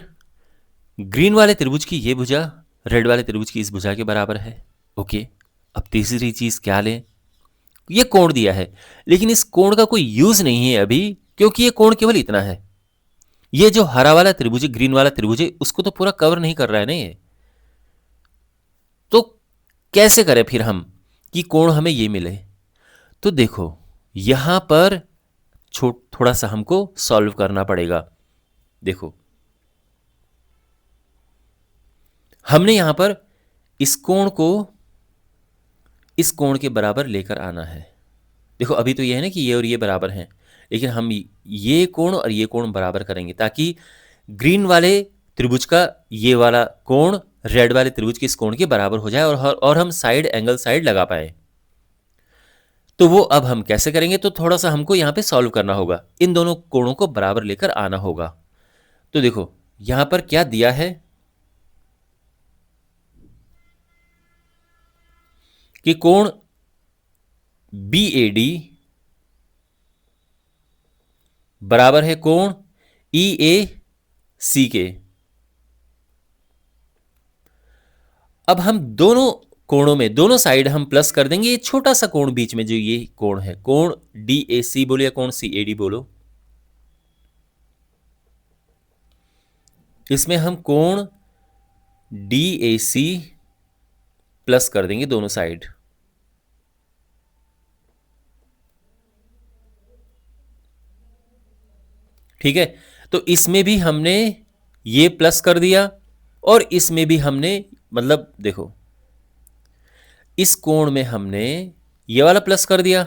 ग्रीन वाले त्रिभुज की ये भुजा रेड वाले त्रिभुज की इस भुजा के बराबर है, ओके। अब तीसरी चीज क्या लें? ये कोण दिया है, लेकिन इस कोण का कोई यूज नहीं है अभी, क्योंकि ये कोण केवल इतना है। ये जो हरा वाला त्रिभुज है, ग्रीन वाला त्रिभुज है, उसको तो पूरा कवर नहीं कर रहा है ना ये। तो कैसे करें फिर हम कि कोण हमें ये मिले? तो देखो यहां पर थोड़ा सा हमको सॉल्व करना पड़ेगा। देखो हमने यहां पर इस कोण को इस कोण के बराबर लेकर आना है। देखो अभी तो ये है ना कि ये और ये बराबर हैं, लेकिन हम ये कोण और ये कोण बराबर करेंगे ताकि ग्रीन वाले त्रिभुज का ये वाला कोण रेड वाले त्रिभुज के इस कोण के बराबर हो जाए और हम साइड एंगल साइड लगा पाए। तो वो अब हम कैसे करेंगे? तो थोड़ा सा हमको यहां पे सॉल्व करना होगा, इन दोनों कोणों को बराबर लेकर आना होगा। तो देखो यहां पर क्या दिया है कि कोण BAD बराबर है कोण EAC के। अब हम दोनों कोणों में दोनों साइड हम प्लस कर देंगे ये छोटा सा कोण बीच में, जो ये कोण है, कोण DAC बोलो या कोण CAD बोलो, इसमें हम कोण DAC प्लस कर देंगे दोनों साइड। ठीक है? तो इसमें भी हमने ये प्लस कर दिया और इसमें भी हमने, मतलब देखो इस कोण में हमने ये वाला प्लस कर दिया,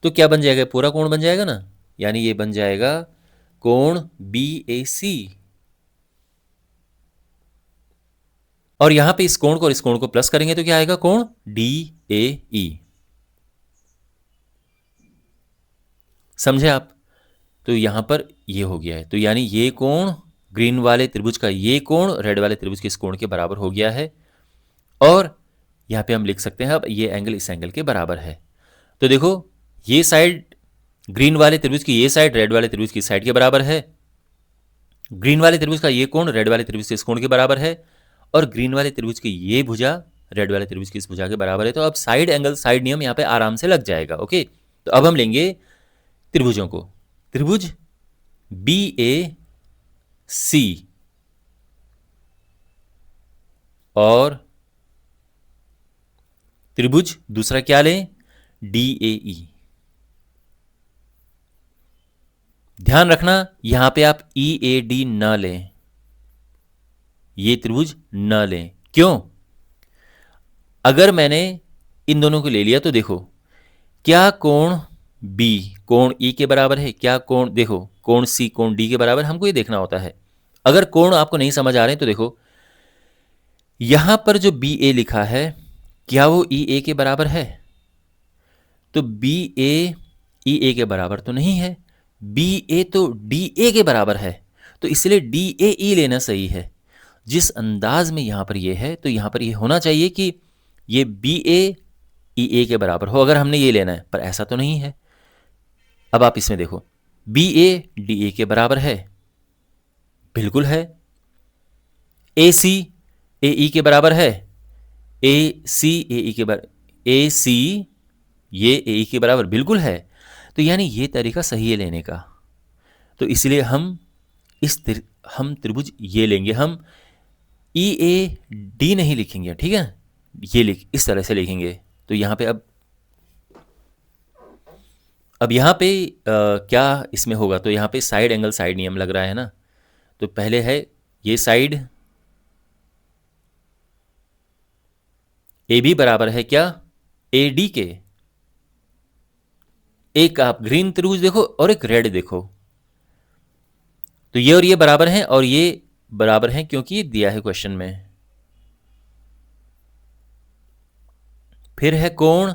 तो क्या बन जाएगा? पूरा कोण बन जाएगा ना, यानी ये बन जाएगा कोण BAC। और यहां पे इस कोण को और इस कोण को प्लस करेंगे तो क्या आएगा? कोण DAE। समझे आप? तो यहां पर ये हो गया है, तो यानी ये कोण ग्रीन वाले त्रिभुज का ये कोण रेड वाले त्रिभुज के इस कोण के बराबर हो गया है। और यहां पे हम लिख सकते हैं अब ये एंगल इस एंगल के बराबर है। तो देखो ये साइड ग्रीन वाले त्रिभुज की ये साइड रेड वाले त्रिभुज की साइड के बराबर है, ग्रीन वाले त्रिभुज का ये कोण रेड वाले त्रिभुज के इस कोण के बराबर है, और ग्रीन वाले त्रिभुज की ये भुजा रेड वाले त्रिभुज की इस भुजा के बराबर है। तो अब साइड एंगल साइड नियम यहां पे आराम से लग जाएगा, ओके। तो अब हम लेंगे त्रिभुजों को। त्रिभुज BAC और त्रिभुज दूसरा क्या लें? DAE। ध्यान रखना यहां पे आप EAD ना लें, ये त्रिभुज न लें। क्यों? अगर मैंने इन दोनों को ले लिया तो देखो क्या कोण B कोण E के बराबर है, क्या कोण, देखो कोण C कोण D के बराबर, हमको ये देखना होता है। अगर कोण आपको नहीं समझ आ रहे हैं तो देखो यहां पर जो BA लिखा है क्या वो EA के बराबर है? तो BA EA के बराबर तो नहीं है, BA तो DA के बराबर है, तो इसलिए DAE लेना सही है। जिस अंदाज में यहाँ पर ये है, तो यहाँ पर ये होना चाहिए कि ये बी ए ई ए के बराबर हो, अगर हमने ये लेना है, पर ऐसा तो नहीं है। अब आप इसमें देखो, बी ए डी ए के बराबर है, बिल्कुल है। ए सी ए ई के बराबर है, ए सी ए ई के बराबर, ए सी ये ए ई के बराबर बिल्कुल है। तो यानी ये तरीका सही है लेने का। तो इसलिए हम हम त्रिभुज ये लेंगे, हम ई ए डी नहीं लिखेंगे, ठीक है, ये इस तरह से लिखेंगे। तो यहाँ पे अब यहाँ पे क्या इसमें होगा, तो यहाँ पे साइड एंगल साइड नियम लग रहा है ना। तो पहले है ये साइड ए बी बराबर है क्या, ए डी के। एक आप ग्रीन त्रिभुज देखो और एक रेड देखो, तो ये और ये बराबर हैं, और ये बराबर हैं क्योंकि ये दिया है क्वेश्चन में। फिर है कोण,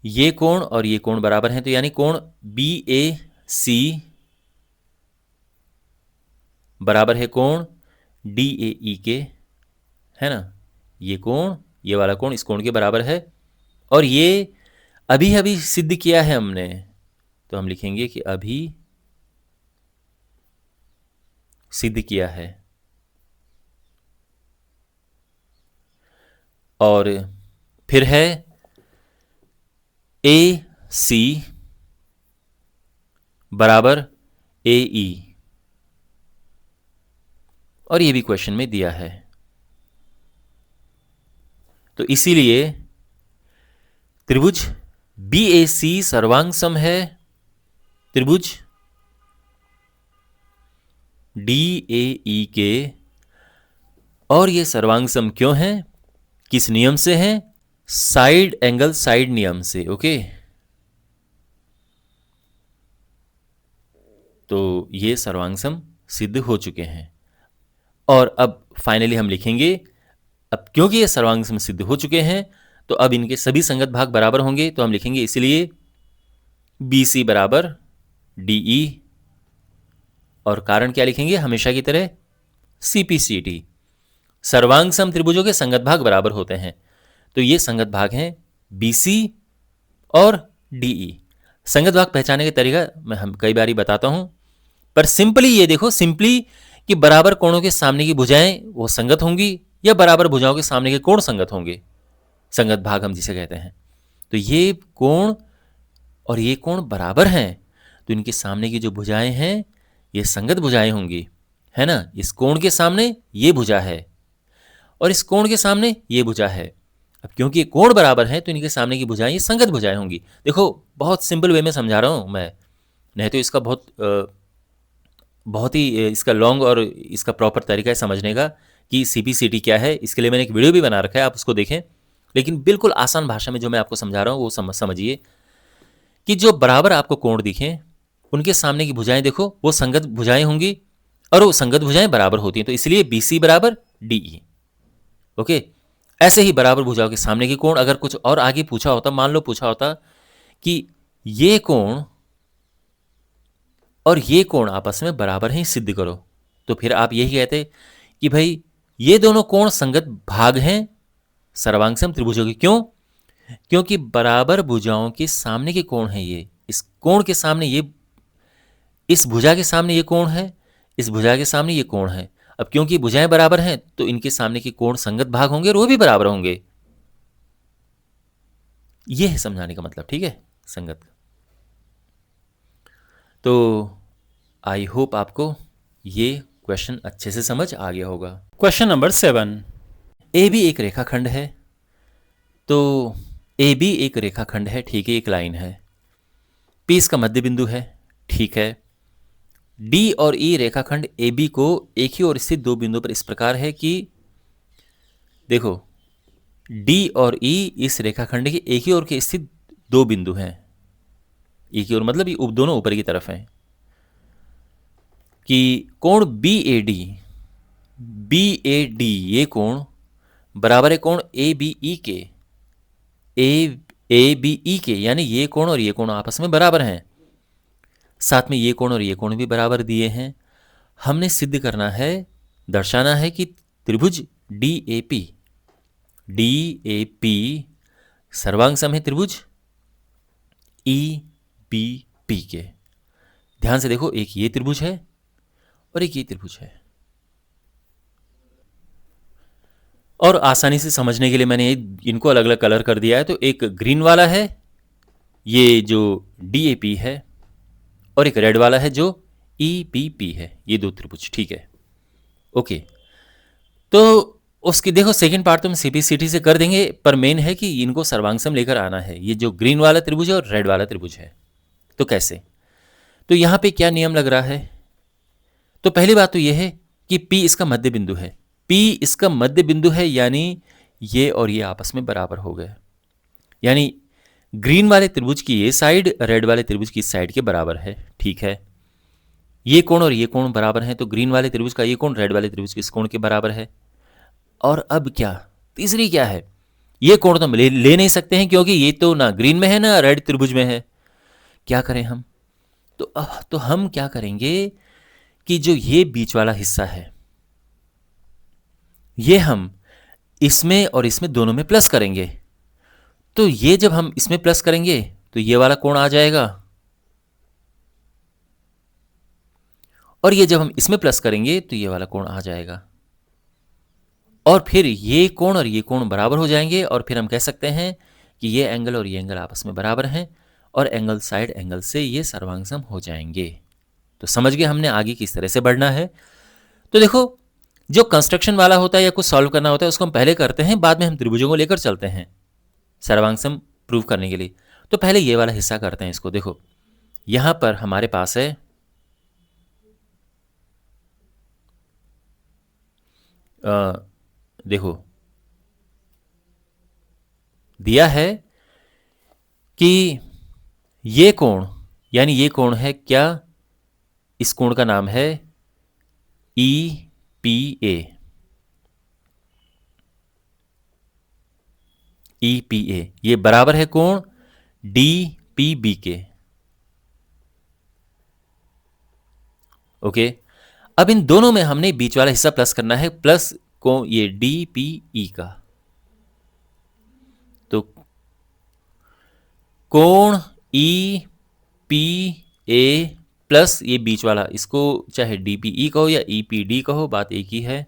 ये कोण और ये कोण बराबर हैं, तो यानी कोण बी ए सी बराबर है कोण डी ए ई के, है ना। ये कोण, ये वाला कोण इस कोण के बराबर है, और ये अभी अभी सिद्ध किया है हमने, तो हम लिखेंगे कि अभी सिद्ध किया है। और फिर है ए सी बराबर ए ई, और ये भी क्वेश्चन में दिया है। तो इसीलिए त्रिभुज बी ए सी सर्वांग सम है त्रिभुज डी ए ई के, और ये सर्वांग सम क्यों है, किस नियम से है, साइड एंगल साइड नियम से। ओके, तो ये सर्वांग सम सिद्ध हो चुके हैं। और अब फाइनली हम लिखेंगे, अब क्योंकि ये सर्वांग सम सिद्ध हो चुके हैं, तो अब इनके सभी संगत भाग बराबर होंगे, तो हम लिखेंगे इसलिए बी सी बराबर डी ई, और कारण क्या लिखेंगे, हमेशा की तरह सी पी सी टी। सर्वांग सम त्रिभुजों के संगत भाग बराबर होते हैं, तो ये संगत भाग हैं बी सी और डी ई। संगत भाग पहचानने का तरीका मैं हम कई बार ही बताता हूं, पर सिंपली ये देखो, सिंपली कि बराबर कोणों के सामने की भुजाएं वो संगत होंगी, या बराबर भुजाओं के सामने के कोण संगत होंगे, संगत भाग हम जिसे कहते हैं। तो ये कोण और ये कोण बराबर हैं, तो इनके सामने की जो भुजाएं हैं ये संगत भुजाएं होंगी, है ना। इस कोण के सामने ये भुजा है और इस कोण के सामने ये भुजा है। अब क्योंकि ये कोण बराबर है, तो इनके सामने की भुजाएं ये संगत भुजाएं होंगी। देखो बहुत सिंपल वे में समझा रहा हूं मैं, नहीं तो इसका बहुत ही इसका लॉन्ग और इसका प्रॉपर तरीका है समझने का कि CPCT क्या है। इसके लिए मैंने एक वीडियो भी बना रखा है, आप उसको देखें। लेकिन बिल्कुल आसान भाषा में जो मैं आपको समझा रहा हूँ वो समझिए कि जो बराबर आपको कोण दिखें, उनके सामने की भुजाएं देखो वो संगत भुजाएं होंगी, और वो संगत भुजाएं बराबर होती हैं, तो इसलिए BC बराबर DE। ओके, ऐसे ही बराबर भुजाओं के सामने की कोण, अगर कुछ और आगे पूछा होता, मान लो पूछा होता कि ये कोण और ये कोण आपस में बराबर हैं, सिद्ध करो, तो फिर आप यही कहते कि भाई ये दोनों कोण संगत भाग हैं सर्वांग सम त्रिभुजों के। क्यों? क्योंकि बराबर भुजाओं के सामने के कोण हैं ये, इस कोण के सामने ये, इस भुजा के सामने ये कोण है, इस भुजा के सामने ये कोण है। अब क्योंकि भुजाएं बराबर हैं, तो इनके सामने के कोण संगत भाग होंगे और वो भी बराबर होंगे। ये है समझाने का मतलब, ठीक है, संगत। तो आई होप आपको ये क्वेश्चन अच्छे से समझ आ गया होगा। क्वेश्चन नंबर 7, ए बी एक रेखाखंड है। तो ए बी एक रेखाखंड है, ठीक है, एक लाइन है। पी इसका मध्य बिंदु है, ठीक है। डी और ई रेखाखंड ए बी को एक ही ओर स्थित दो बिंदुओं पर इस प्रकार है कि देखो डी और ई इस रेखाखंड के एक ही ओर के स्थित दो बिंदु हैं। एक ही ओर मतलब ये दोनों ऊपर की तरफ हैं कि कोण बी ए डी ये कोण बराबर है कोण ए बी ई के, ए बी ई के, यानी ये कोण और ये कोण आपस में बराबर हैं। साथ में ये कोण और ये कोण भी बराबर दिए हैं। हमने सिद्ध करना है दर्शाना है कि त्रिभुज DAP सर्वांग सम है त्रिभुज EBP के। ध्यान से देखो, एक ये त्रिभुज है और एक ये त्रिभुज है। और आसानी से समझने के लिए मैंने इनको अलग अलग कलर कर दिया है। तो एक ग्रीन वाला है ये जो DAP है, और एक रेड वाला है जो EBP है। ये दो त्रिभुज, ठीक है, ओके। तो उसकी देखो सेकंड पार्ट तो हम CPCT से कर देंगे, पर मेन है कि इनको सर्वांगसम लेकर आना है। ये जो ग्रीन वाला त्रिभुज है और रेड वाला त्रिभुज है, तो कैसे? तो यहां पे क्या नियम लग रहा है? तो पहली बात तो यह है कि P इसका मध्य बिंदु है। P इसका मध्य बिंदु है, यानी ये और ये आपस में बराबर हो गए। यानी ग्रीन वाले त्रिभुज की ये साइड रेड वाले त्रिभुज की साइड के बराबर है, ठीक है। ये कोण और ये कोण बराबर हैं, तो ग्रीन वाले त्रिभुज का ये कोण रेड वाले त्रिभुज के इस कोण के बराबर है। और अब क्या, तीसरी क्या है? ये कोण तो हम ले नहीं सकते हैं, क्योंकि ये तो ना ग्रीन में है ना रेड त्रिभुज में है। क्या करें हम? तो हम क्या करेंगे कि जो ये बीच वाला हिस्सा है, ये हम इसमें और इसमें दोनों में प्लस करेंगे। तो ये जब हम इसमें प्लस करेंगे तो ये वाला कोण आ जाएगा, और ये जब हम इसमें प्लस करेंगे तो ये वाला कोण आ जाएगा, और फिर ये कोण और ये कोण बराबर हो जाएंगे। और फिर हम कह सकते हैं कि ये एंगल और ये एंगल आपस में बराबर हैं, और एंगल साइड एंगल से ये सर्वांगसम हो जाएंगे। तो समझ गए हमने आगे किस तरह से बढ़ना है। तो देखो, जो कंस्ट्रक्शन वाला होता है या कुछ सॉल्व करना होता है उसको हम पहले करते हैं, बाद में हम त्रिभुजों को लेकर चलते हैं सर्वांगसम प्रूव करने के लिए। तो पहले ये वाला हिस्सा करते हैं। इसको देखो, यहां पर हमारे पास है देखो दिया है कि ये कोण, यानी ये कोण है क्या? इस कोण का नाम है EPA। ये बराबर है कोण DPB के। ओके, अब इन दोनों में हमने बीच वाला हिस्सा प्लस करना है, प्लस को ये DPE का। तो कोण EPA प्लस ये बीच वाला, इसको चाहे DPE कहो या EPD कहो, बात एक ही है,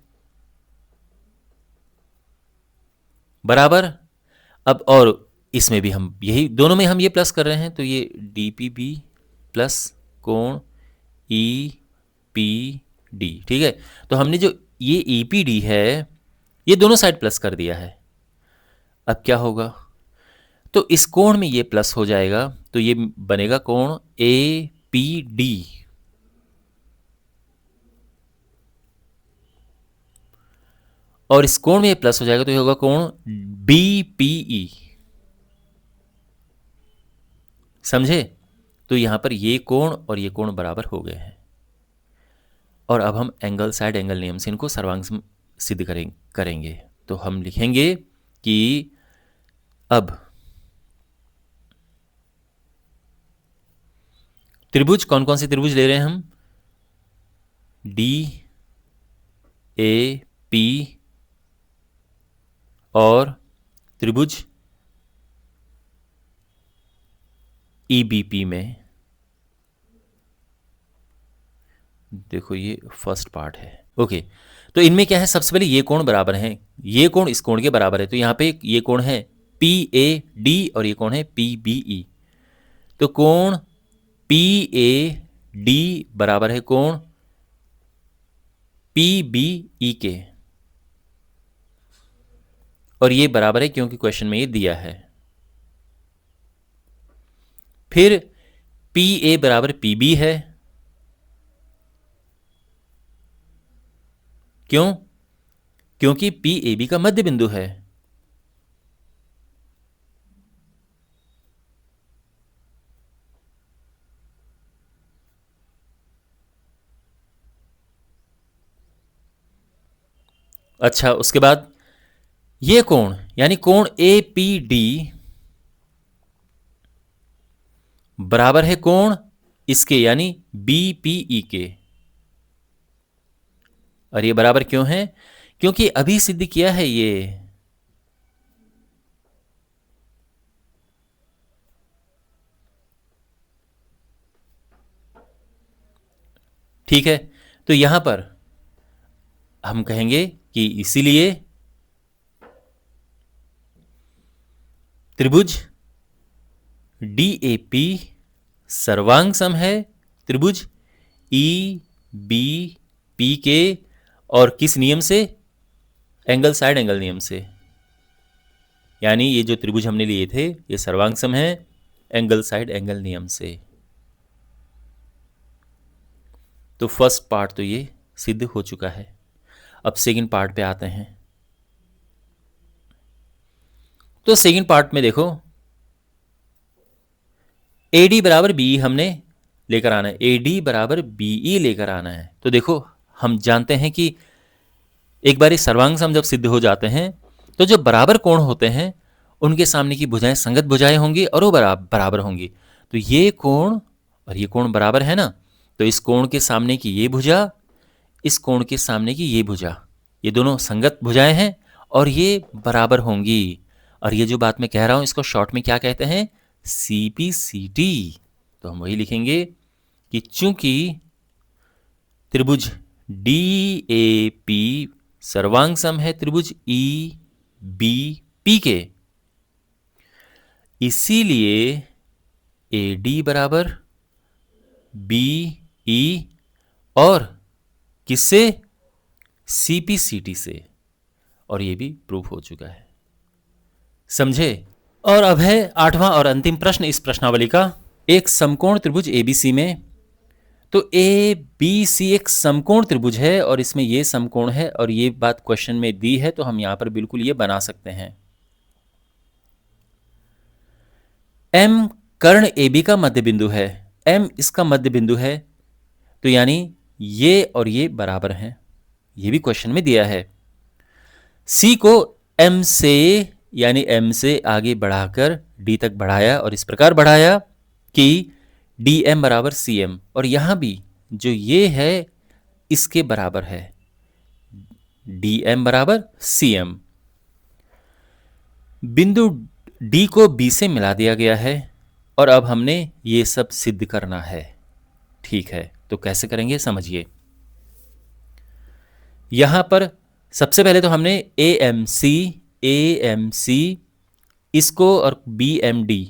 बराबर। अब और इसमें भी हम यही, दोनों में हम ये प्लस कर रहे हैं, तो ये DPB प्लस कोण EPD, ठीक है। तो हमने जो ये EPD है ये दोनों साइड प्लस कर दिया है। अब क्या होगा? तो इस कोण में ये प्लस हो जाएगा, तो ये बनेगा कोण APD, और इस कोण में ये प्लस हो जाएगा तो ये होगा कोण BPE। समझे? तो यहां पर ये कोण और ये कोण बराबर हो गए हैं, और अब हम एंगल साइड एंगल नियम से इनको सर्वांग सिद्ध करेंगे। तो हम लिखेंगे कि अब त्रिभुज, कौन कौन से त्रिभुज ले रहे हैं हम? DAP और त्रिभुज EBP में। देखो ये फर्स्ट पार्ट है, ओके। तो इनमें क्या है? सबसे पहले ये कोण बराबर हैं, ये कोण इस कोण के बराबर है, तो यहाँ पे ये कोण है PAD और ये कोण है PBE। तो कोण PAD बराबर है कोण PBE के, और ये बराबर है क्योंकि क्वेश्चन में ये दिया है। फिर PA बराबर PB है, क्यों? क्योंकि PAB का मध्य बिंदु है। अच्छा, उसके बाद ये कोण यानी कोण APD बराबर है कोण इसके यानी BPE के। और ये बराबर क्यों है? क्योंकि अभी सिद्ध किया है ये। ठीक है, तो यहां पर हम कहेंगे कि इसीलिए त्रिभुज DAP सर्वांग सम है त्रिभुज EBP के, और किस नियम से? एंगल साइड एंगल नियम से। यानी ये जो त्रिभुज हमने लिए थे ये सर्वांग सम है एंगल साइड एंगल नियम से। तो फर्स्ट पार्ट तो ये सिद्ध हो चुका है। अब सेकंड पार्ट पे आते हैं। तो सेकंड पार्ट में देखो, AD बराबर BE हमने लेकर आना है, AD बराबर BE लेकर आना है। तो देखो, हम जानते हैं कि एक बार सर्वांग सम जब सिद्ध हो जाते हैं तो जो बराबर कोण होते हैं उनके सामने की भुजाएं संगत भुजाएं होंगी और वो बराबर होंगी। तो ये कोण और ये कोण बराबर है ना, तो इस कोण के सामने की ये भुजा, इस कोण के सामने की ये भुजा, ये दोनों संगत भुजाएं हैं और ये बराबर होंगी। और ये जो बात मैं कह रहा हूं इसको शॉर्ट में क्या कहते हैं? CPCT। तो हम वही लिखेंगे कि चूंकि त्रिभुज DAP सर्वांग सम है त्रिभुज EBP के, इसीलिए AD बराबर BE और किससे? CPCT से। और ये भी प्रूफ हो चुका है। समझे? और अब है आठवां और अंतिम प्रश्न इस प्रश्नावली का। एक समकोण त्रिभुज ABC में, तो ABC एक समकोण त्रिभुज है और इसमें ये समकोण है और ये बात क्वेश्चन में दी है, तो हम यहां पर बिल्कुल ये बना सकते हैं। M कर्ण AB का मध्य बिंदु है, M इसका मध्य बिंदु है, तो यानी ये और ये बराबर हैं, ये भी क्वेश्चन में दिया है। C को M से यानी M से आगे बढ़ाकर D तक बढ़ाया और इस प्रकार बढ़ाया कि DM बराबर CM, और यहां भी जो ये है इसके बराबर है, DM बराबर CM। बिंदु D को B से मिला दिया गया है और अब हमने ये सब सिद्ध करना है। ठीक है, तो कैसे करेंगे समझिए। यहां पर सबसे पहले तो हमने AMC इसको और BMD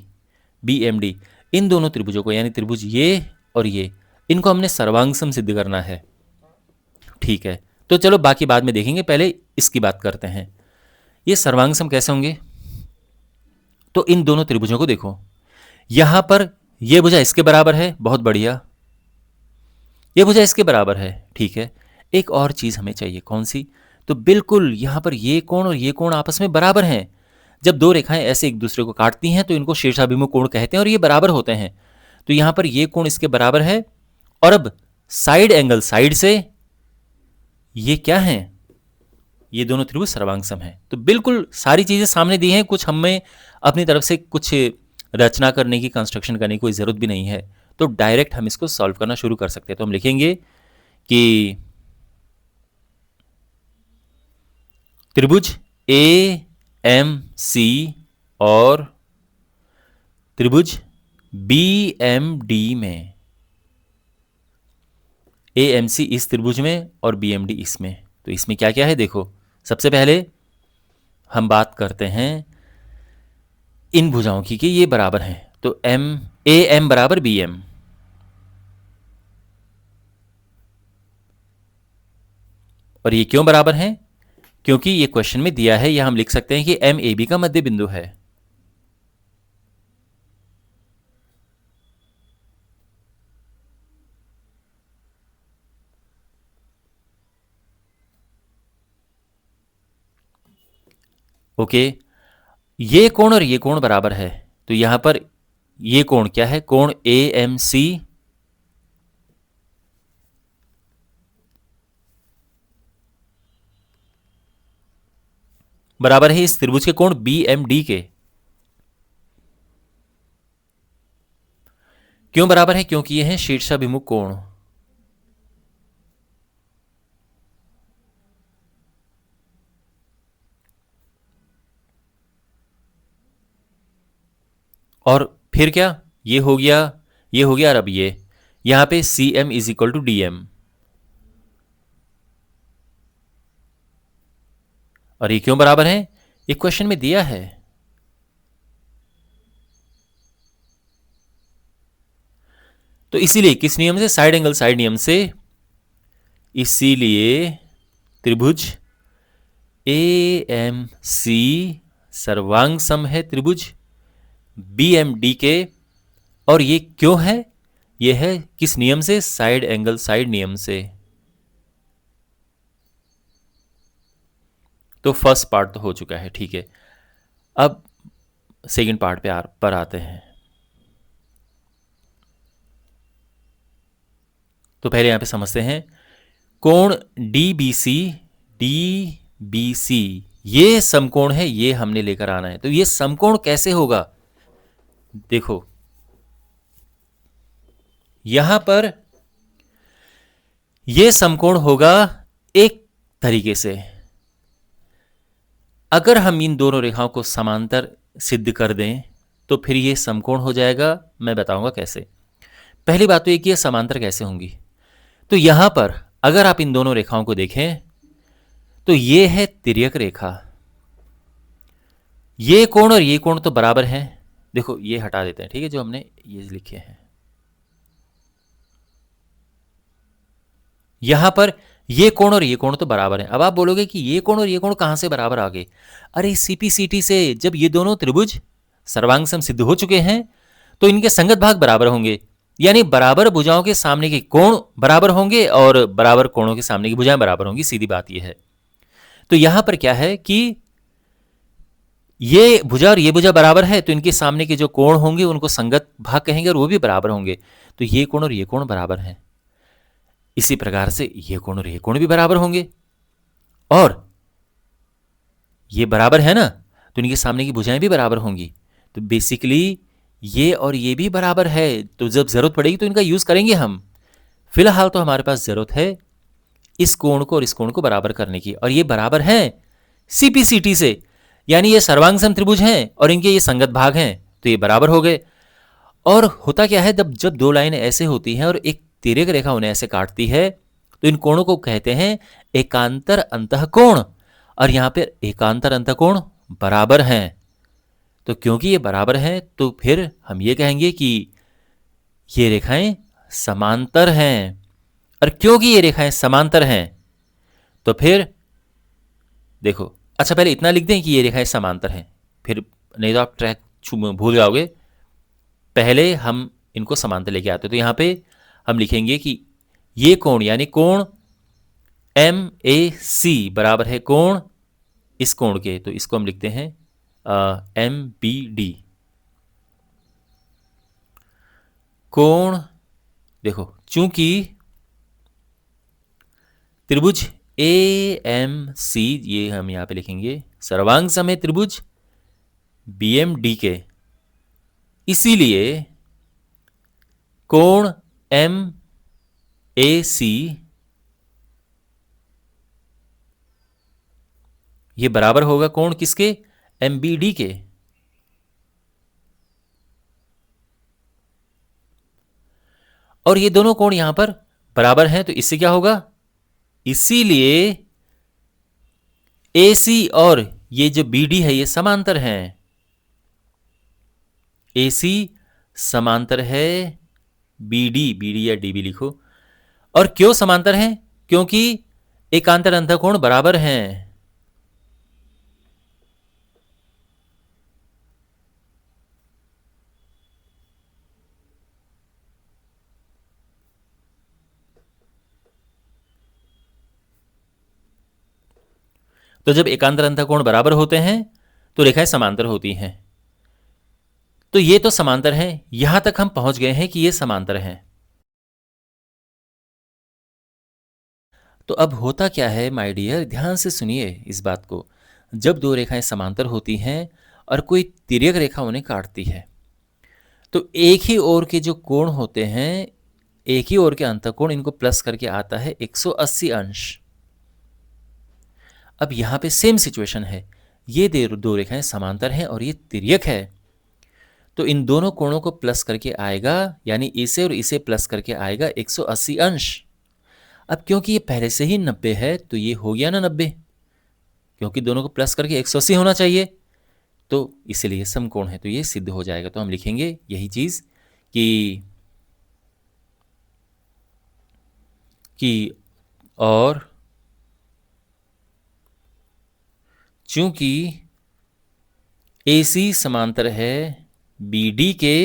इन दोनों त्रिभुजों को, यानी त्रिभुज ये और ये, इनको हमने सर्वांग सम सिद्ध करना है। ठीक है, तो चलो बाकी बाद में देखेंगे, पहले इसकी बात करते हैं। ये सर्वांग सम कैसे होंगे? तो इन दोनों त्रिभुजों को देखो, यहां पर ये भुजा इसके बराबर है, बहुत बढ़िया, ये भुजा इसके बराबर है। ठीक है, एक और चीज हमें चाहिए, कौन सी? तो बिल्कुल यहां पर ये कोण और ये कोण आपस में बराबर हैं। जब दो रेखाएं ऐसे एक दूसरे को काटती हैं तो इनको शीर्षाभिमुख कोण कहते हैं और ये बराबर होते हैं। तो यहां पर ये कोण इसके बराबर है और अब साइड एंगल साइड से ये क्या है? ये दोनों त्रिभुज सर्वांग सम है। तो बिल्कुल सारी चीजें सामने दी हैं, कुछ हमें अपनी तरफ से कुछ रचना करने की, कंस्ट्रक्शन करने की कोई जरूरत भी नहीं है। तो डायरेक्ट हम इसको सॉल्व करना शुरू कर सकते हैं। तो हम लिखेंगे कि त्रिभुज AMC और त्रिभुज BMD में, AMC इस त्रिभुज में और BMD इसमें, तो इसमें क्या क्या है देखो। सबसे पहले हम बात करते हैं इन भुजाओं की कि ये बराबर हैं। तो AM बराबर BM, और ये क्यों बराबर हैं? क्योंकि ये क्वेश्चन में दिया है, या हम लिख सकते हैं कि MAB का मध्य बिंदु है। ओके, ये कोण और ये कोण बराबर है, तो यहां पर ये कोण क्या है? कोण AMC बराबर है इस त्रिभुज के कोण BMD के। क्यों बराबर है? क्योंकि ये है शीर्षाभिमुख कोण। और फिर क्या, ये हो गया, ये हो गया, और अब ये यहां पे C M is equal to D M, और ये क्यों बराबर है, एक क्वेश्चन में दिया है। तो इसीलिए किस नियम से, साइड एंगल साइड नियम से, इसीलिए त्रिभुज ए एम सी सर्वांग सम है त्रिभुज बी एम डी के, और ये क्यों है, ये है किस नियम से, साइड एंगल साइड नियम से। तो फर्स्ट पार्ट तो हो चुका है, ठीक है। अब सेकंड पार्ट पर आते हैं। तो पहले यहां पे समझते हैं कोण डी बी सी ये समकोण है, ये हमने लेकर आना है। तो ये समकोण कैसे होगा, देखो यहां पर ये समकोण होगा एक तरीके से, अगर हम इन दोनों रेखाओं को समांतर सिद्ध कर दें तो फिर ये समकोण हो जाएगा। मैं बताऊंगा कैसे। पहली बात तो ये कि ये समांतर कैसे होंगी। तो यहां पर अगर आप इन दोनों रेखाओं को देखें तो ये है तिर्यक रेखा, ये कोण और ये कोण तो बराबर हैं। देखो ये हटा देते हैं, ठीक है, जो हमने ये लिखे हैं। यहां पर ये कोण और ये कोण तो बराबर है। अब आप बोलोगे कि ये कोण और ये कोण कहां से बराबर आ गए, अरे सीपीसीटी से जब ये दोनों त्रिभुज सर्वांग सम सिद्ध हो चुके हैं तो इनके संगत भाग बराबर होंगे, यानी बराबर भुजाओं के सामने के कोण बराबर होंगे और बराबर कोणों के सामने की भुजाएं बराबर होंगी, सीधी बात यह है। तो यहां पर क्या है कि ये भुजा और ये भुजा बराबर है तो इनके सामने के जो कोण होंगे उनको संगत भाग कहेंगे और वो भी बराबर होंगे। तो ये कोण और ये कोण बराबर हैं। इसी प्रकार से ये कोण और ये कोण भी बराबर होंगे, और ये बराबर है ना, तो इनके सामने की भुजाएं भी बराबर होंगी। तो बेसिकली ये और ये भी बराबर है, तो जब जरूरत पड़ेगी तो इनका यूज करेंगे हम। फिलहाल तो हमारे पास जरूरत है इस कोण को और इस कोण को बराबर करने की, और ये बराबर हैं सीपीसीटी से, यानी ये सर्वांग सम त्रिभुज हैं और इनके ये संगत भाग हैं, तो ये बराबर हो गए। और होता क्या है, जब दो लाइनें ऐसे होती हैं और एक तिर्यक रेखा उन्हें ऐसे काटती है तो इन कोणों को कहते हैं एकांतर अंतःकोण, और यहां पर एकांतर अंतःकोण बराबर हैं। तो क्योंकि ये बराबर हैं तो फिर हम ये कहेंगे कि ये रेखाएं समांतर हैं, और क्योंकि ये रेखाएं समांतर हैं तो फिर देखो, अच्छा पहले इतना लिख दें कि ये रेखाएं समांतर हैं, फिर नहीं तो आप ट्रैक भूल जाओगे। पहले हम इनको समांतर लेके आते, तो यहां पे हम लिखेंगे कि ये कोण यानी कोण एम ए सी बराबर है कोण इस कोण के, तो इसको हम लिखते हैं एम बी डी। कोण देखो, चूंकि त्रिभुज ए एम सी, ये हम यहां पे लिखेंगे सर्वांग सम है त्रिभुज बी एम डी के, इसीलिए कोण एम ए सी ये बराबर होगा कोण किसके, एम बी डी के। और ये दोनों कोण यहां पर बराबर हैं, तो इससे क्या होगा, इसीलिए ए सी और ये जो बी डी है ये समांतर हैं। ए सी समांतर है बी डी या डी बी लिखो। और क्यों समांतर हैं, क्योंकि एकांतर अंतःकोण बराबर हैं। तो जब एकांतर अंतःकोण बराबर होते हैं तो रेखाएं समांतर होती हैं। तो ये तो समांतर हैं, यहां तक हम पहुंच गए हैं कि ये समांतर हैं। तो अब होता क्या है माय डियर, ध्यान से सुनिए इस बात को। जब दो रेखाएं समांतर होती हैं और कोई तिर्यक रेखा उन्हें काटती है तो एक ही ओर के जो कोण होते हैं, एक ही ओर के अंतःकोण, इनको प्लस करके आता है 180 अंश। अब यहां पे सेम सिचुएशन है, ये दो रेखाएं समांतर हैं और ये तिर्यक है, तो इन दोनों कोणों को प्लस करके आएगा, यानी इसे और इसे प्लस करके आएगा 180 अंश। अब क्योंकि ये पहले से ही 90 है तो ये हो गया ना 90, क्योंकि दोनों को प्लस करके 180 होना चाहिए, तो इसीलिए ये समकोण है, तो ये सिद्ध हो जाएगा। तो हम लिखेंगे यही चीज कि और चूंकि AC समांतर है BD के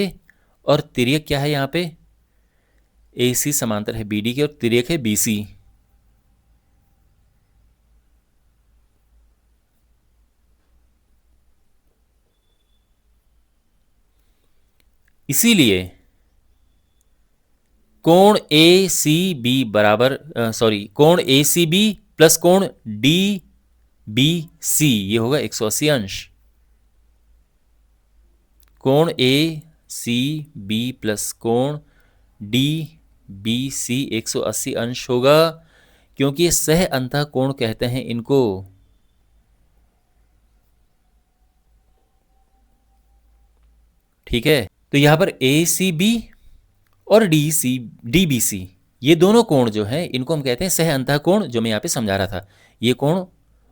और तिर्यक क्या है यहाँ पे, AC समांतर है BD के और तिर्यक है BC, इसीलिए कोण ACB बराबर कोण ACB प्लस कोण DBC ये होगा 180 अंश। कोण ACB प्लस कोण DBC 180 अंश होगा, क्योंकि ये सह अंतः कोण कहते हैं इनको। ठीक है, तो यहां पर ACB और DBC ये दोनों कोण जो हैं इनको हम कहते हैं सह अंतः कोण, जो मैं यहाँ पे समझा रहा था। ये कोण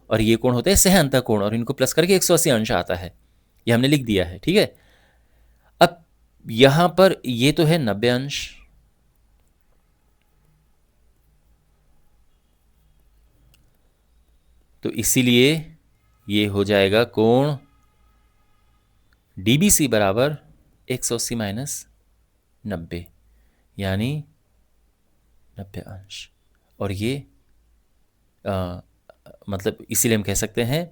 और ये कोण होते हैं सह अंतः कोण, और इनको प्लस करके 180 अंश आता है, ये हमने लिख दिया है। ठीक है, अब यहां पर ये तो है 90 अंश, तो इसीलिए ये हो जाएगा कोण DBC बराबर 180 माइनस 90, यानी 90 अंश। और ये मतलब इसीलिए हम कह सकते हैं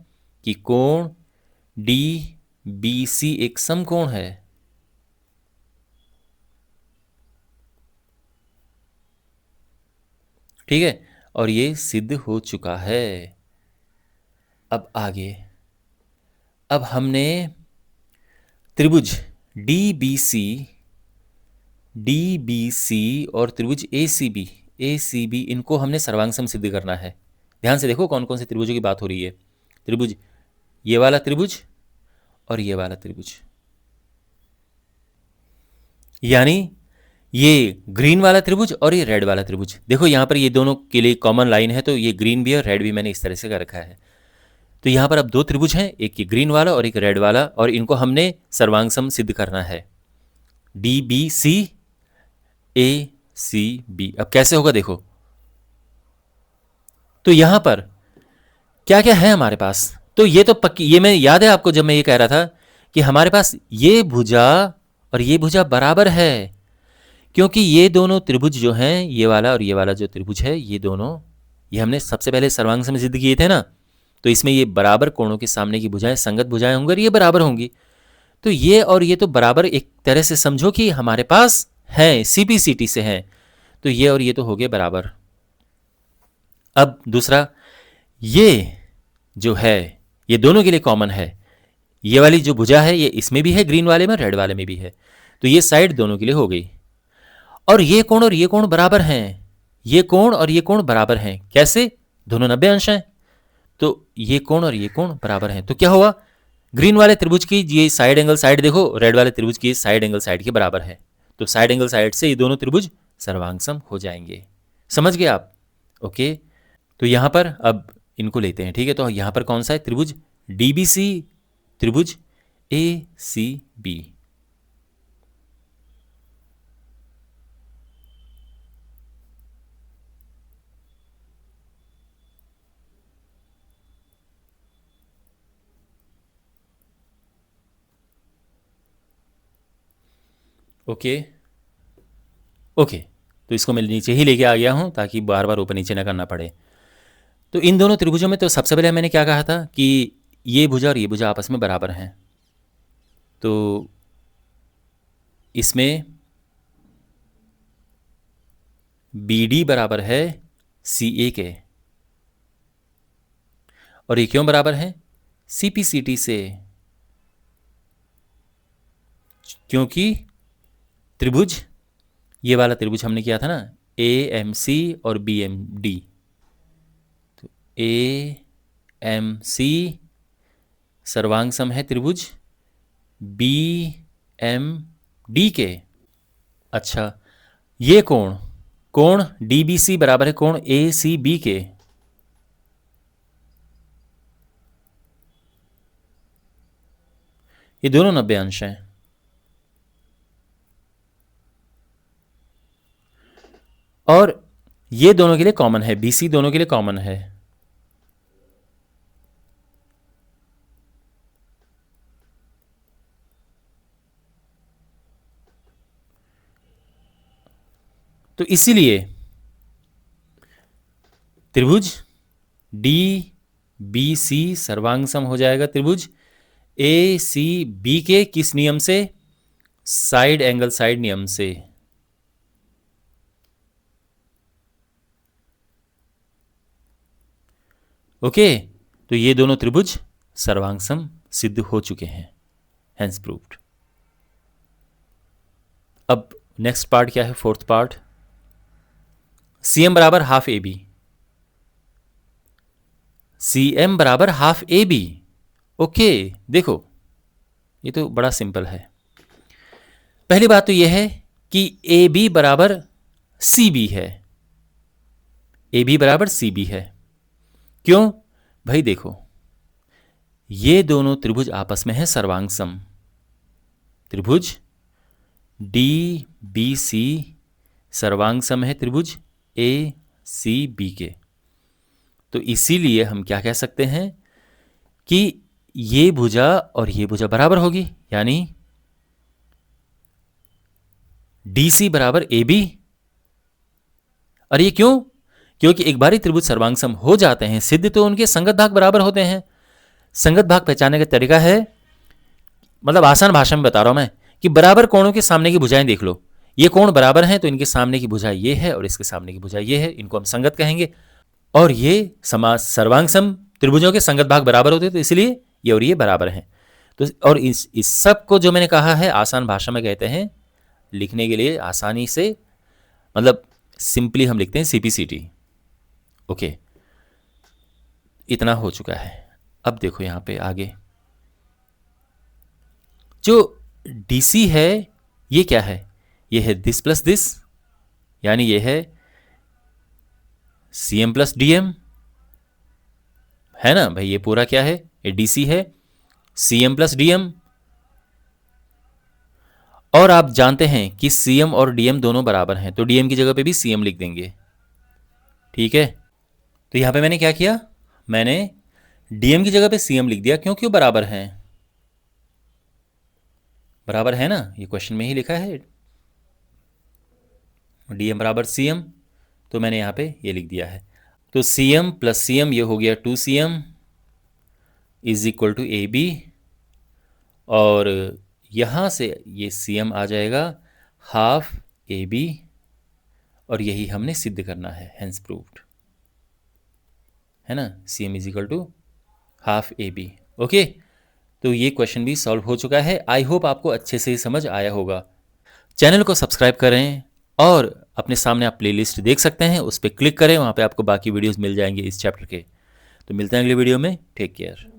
कि कोण DBC एक समकोण है। ठीक है, और ये सिद्ध हो चुका है। अब आगे, अब हमने त्रिभुज DBC और त्रिभुज ACB इनको हमने सर्वांग सम सिद्ध करना है। ध्यान से देखो कौन कौन से त्रिभुजों की बात हो रही है। त्रिभुज, ये वाला त्रिभुज और ये वाला त्रिभुज, यानी ये ग्रीन वाला त्रिभुज और ये रेड वाला त्रिभुज। देखो यहाँ पर ये दोनों के लिए कॉमन लाइन है, तो ये ग्रीन भी और रेड भी मैंने इस तरह से कर रखा है। तो यहाँ पर अब दो त्रिभुज हैं, एक ये ग्रीन वाला और एक रेड वाला, और इनको हमने सर्वांग सम सिद्ध करना है। DBC ACB। अब कैसे होगा देखो, तो यहां पर क्या क्या है हमारे पास, तो ये तो पक्की, ये मैं याद है आपको जब मैं ये कह रहा था कि हमारे पास ये भुजा और ये भुजा बराबर है, क्योंकि ये दोनों त्रिभुज जो हैं, ये वाला और ये वाला जो त्रिभुज है, ये दोनों, ये हमने सबसे पहले सर्वांग सम सिद्ध किए थे ना, तो इसमें ये बराबर कोणों के सामने की भुजाएं संगत भुजाएं होंगी और ये बराबर होंगी। तो ये और ये तो बराबर एक तरह से समझो कि हमारे पास है, CPCT से हैं, तो ये और ये तो हो गए बराबर। अब दूसरा, ये जो है ये दोनों के लिए कॉमन है, ये वाली जो भुजा है ये इसमें भी है, ग्रीन वाले में, रेड वाले में भी है, तो ये साइड दोनों के लिए हो गई। और ये कोण बराबर हैं, ये कोण और ये कोण बराबर हैं। कैसे? दोनों 90 अंश हैं, तो ये कोण और ये कोण बराबर हैं। तो क्या हुआ, ग्रीन वाले त्रिभुज की ये साइड एंगल साइड देखो, रेड वाले त्रिभुज की साइड एंगल साइड के बराबर है, तो साइड एंगल साइड से ये दोनों त्रिभुज सर्वांग सम हो जाएंगे। समझ गए आप? ओके, तो यहां पर अब इनको लेते हैं। ठीक है, तो यहां पर कौन सा है त्रिभुज DBC, त्रिभुज ACB। ओके ओके, तो इसको मैं नीचे ही लेके आ गया हूं ताकि बार बार ऊपर नीचे ना करना पड़े। तो इन दोनों त्रिभुजों में तो सबसे पहले मैंने क्या कहा था कि ये भुजा और ये भुजा आपस में बराबर हैं, तो इसमें BD बराबर है CA के, और ये क्यों बराबर है? CPCT से, क्योंकि त्रिभुज, ये वाला त्रिभुज हमने किया था ना AMC और BMD, तो AMC सर्वांग सम है त्रिभुज BMD एम डी के। अच्छा, ये कोण डी बी सी बराबर है कोण ए सी बी के। ये दोनों 90 अंश हैं। और ये दोनों के लिए कॉमन है, बीसी दोनों के लिए कॉमन है। तो इसीलिए त्रिभुज डी बी सी सर्वांग सम हो जाएगा त्रिभुज ए सी बी के किस नियम से? साइड एंगल साइड नियम से। ओके, तो ये दोनों त्रिभुज सर्वांग सम सिद्ध हो चुके हैं, हेंस प्रूव्ड। अब नेक्स्ट पार्ट क्या है? फोर्थ पार्ट, सी एम बराबर half A B. C M बराबर हाफ ए बी। ओके, देखो ये तो बड़ा सिंपल है। पहली बात तो यह है कि ए बी बराबर सी बी है। ए बी बराबर सी बी है। क्यों भाई? देखो, ये दोनों त्रिभुज आपस में है सर्वांग सम। त्रिभुज डी बी सी सर्वांग सम है त्रिभुज ए सी बी के। तो इसीलिए हम क्या कह सकते हैं कि ये भुजा और ये भुजा बराबर होगी, यानी डी सी बराबर ए बी। और ये क्यों? क्योंकि एक बार ही त्रिभुज सर्वांग सम हो जाते हैं सिद्ध, तो उनके संगत भाग बराबर होते हैं। संगत भाग पहचानने का तरीका है, मतलब आसान भाषा में बता रहा हूं मैं, कि बराबर कोणों के सामने की भुजाएं देख लो। ये कोण बराबर हैं तो इनके सामने की भुजा ये है और इसके सामने की भुजा ये है, इनको हम संगत कहेंगे। और ये समास सर्वांग सम त्रिभुजों के संगत भाग बराबर होते हैं, तो इसलिए ये और ये बराबर हैं। तो और इस सब को जो मैंने कहा है आसान भाषा में कहते हैं, लिखने के लिए आसानी से, मतलब सिंपली हम लिखते हैं सीपीसीटी। ओके, इतना हो चुका है। अब देखो यहां पे आगे जो डीसी है ये क्या है? ये है दिस प्लस दिस, यानी ये है C M plus D M, है ना भाई? ये पूरा क्या है? ये डीसी है, C M plus D M. और आप जानते हैं कि सी एम और डी एम दोनों बराबर हैं, तो डी एम की जगह पे भी सी एम लिख देंगे। ठीक है, तो यहां पे मैंने क्या किया? मैंने डीएम की जगह पे सीएम लिख दिया, क्योंकि वो बराबर हैं। बराबर है ना, ये क्वेश्चन में ही लिखा है डीएम बराबर सीएम, तो मैंने यहां पे ये लिख दिया है। तो सीएम प्लस सीएम ये हो गया 2cm is equal to A B, और यहां से ये सीएम आ जाएगा हाफ ए बी, और यही हमने सिद्ध करना है, हेंस प्रूव्ड, है ना? CM is equal to half A B. Okay, तो ये क्वेश्चन भी सॉल्व हो चुका है। आई होप आपको अच्छे से ही समझ आया होगा। चैनल को सब्सक्राइब करें और अपने सामने आप प्लेलिस्ट देख सकते हैं, उस पर क्लिक करें, वहाँ पे आपको बाकी वीडियोस मिल जाएंगे इस चैप्टर के। तो मिलते हैं अगले वीडियो में, टेक केयर।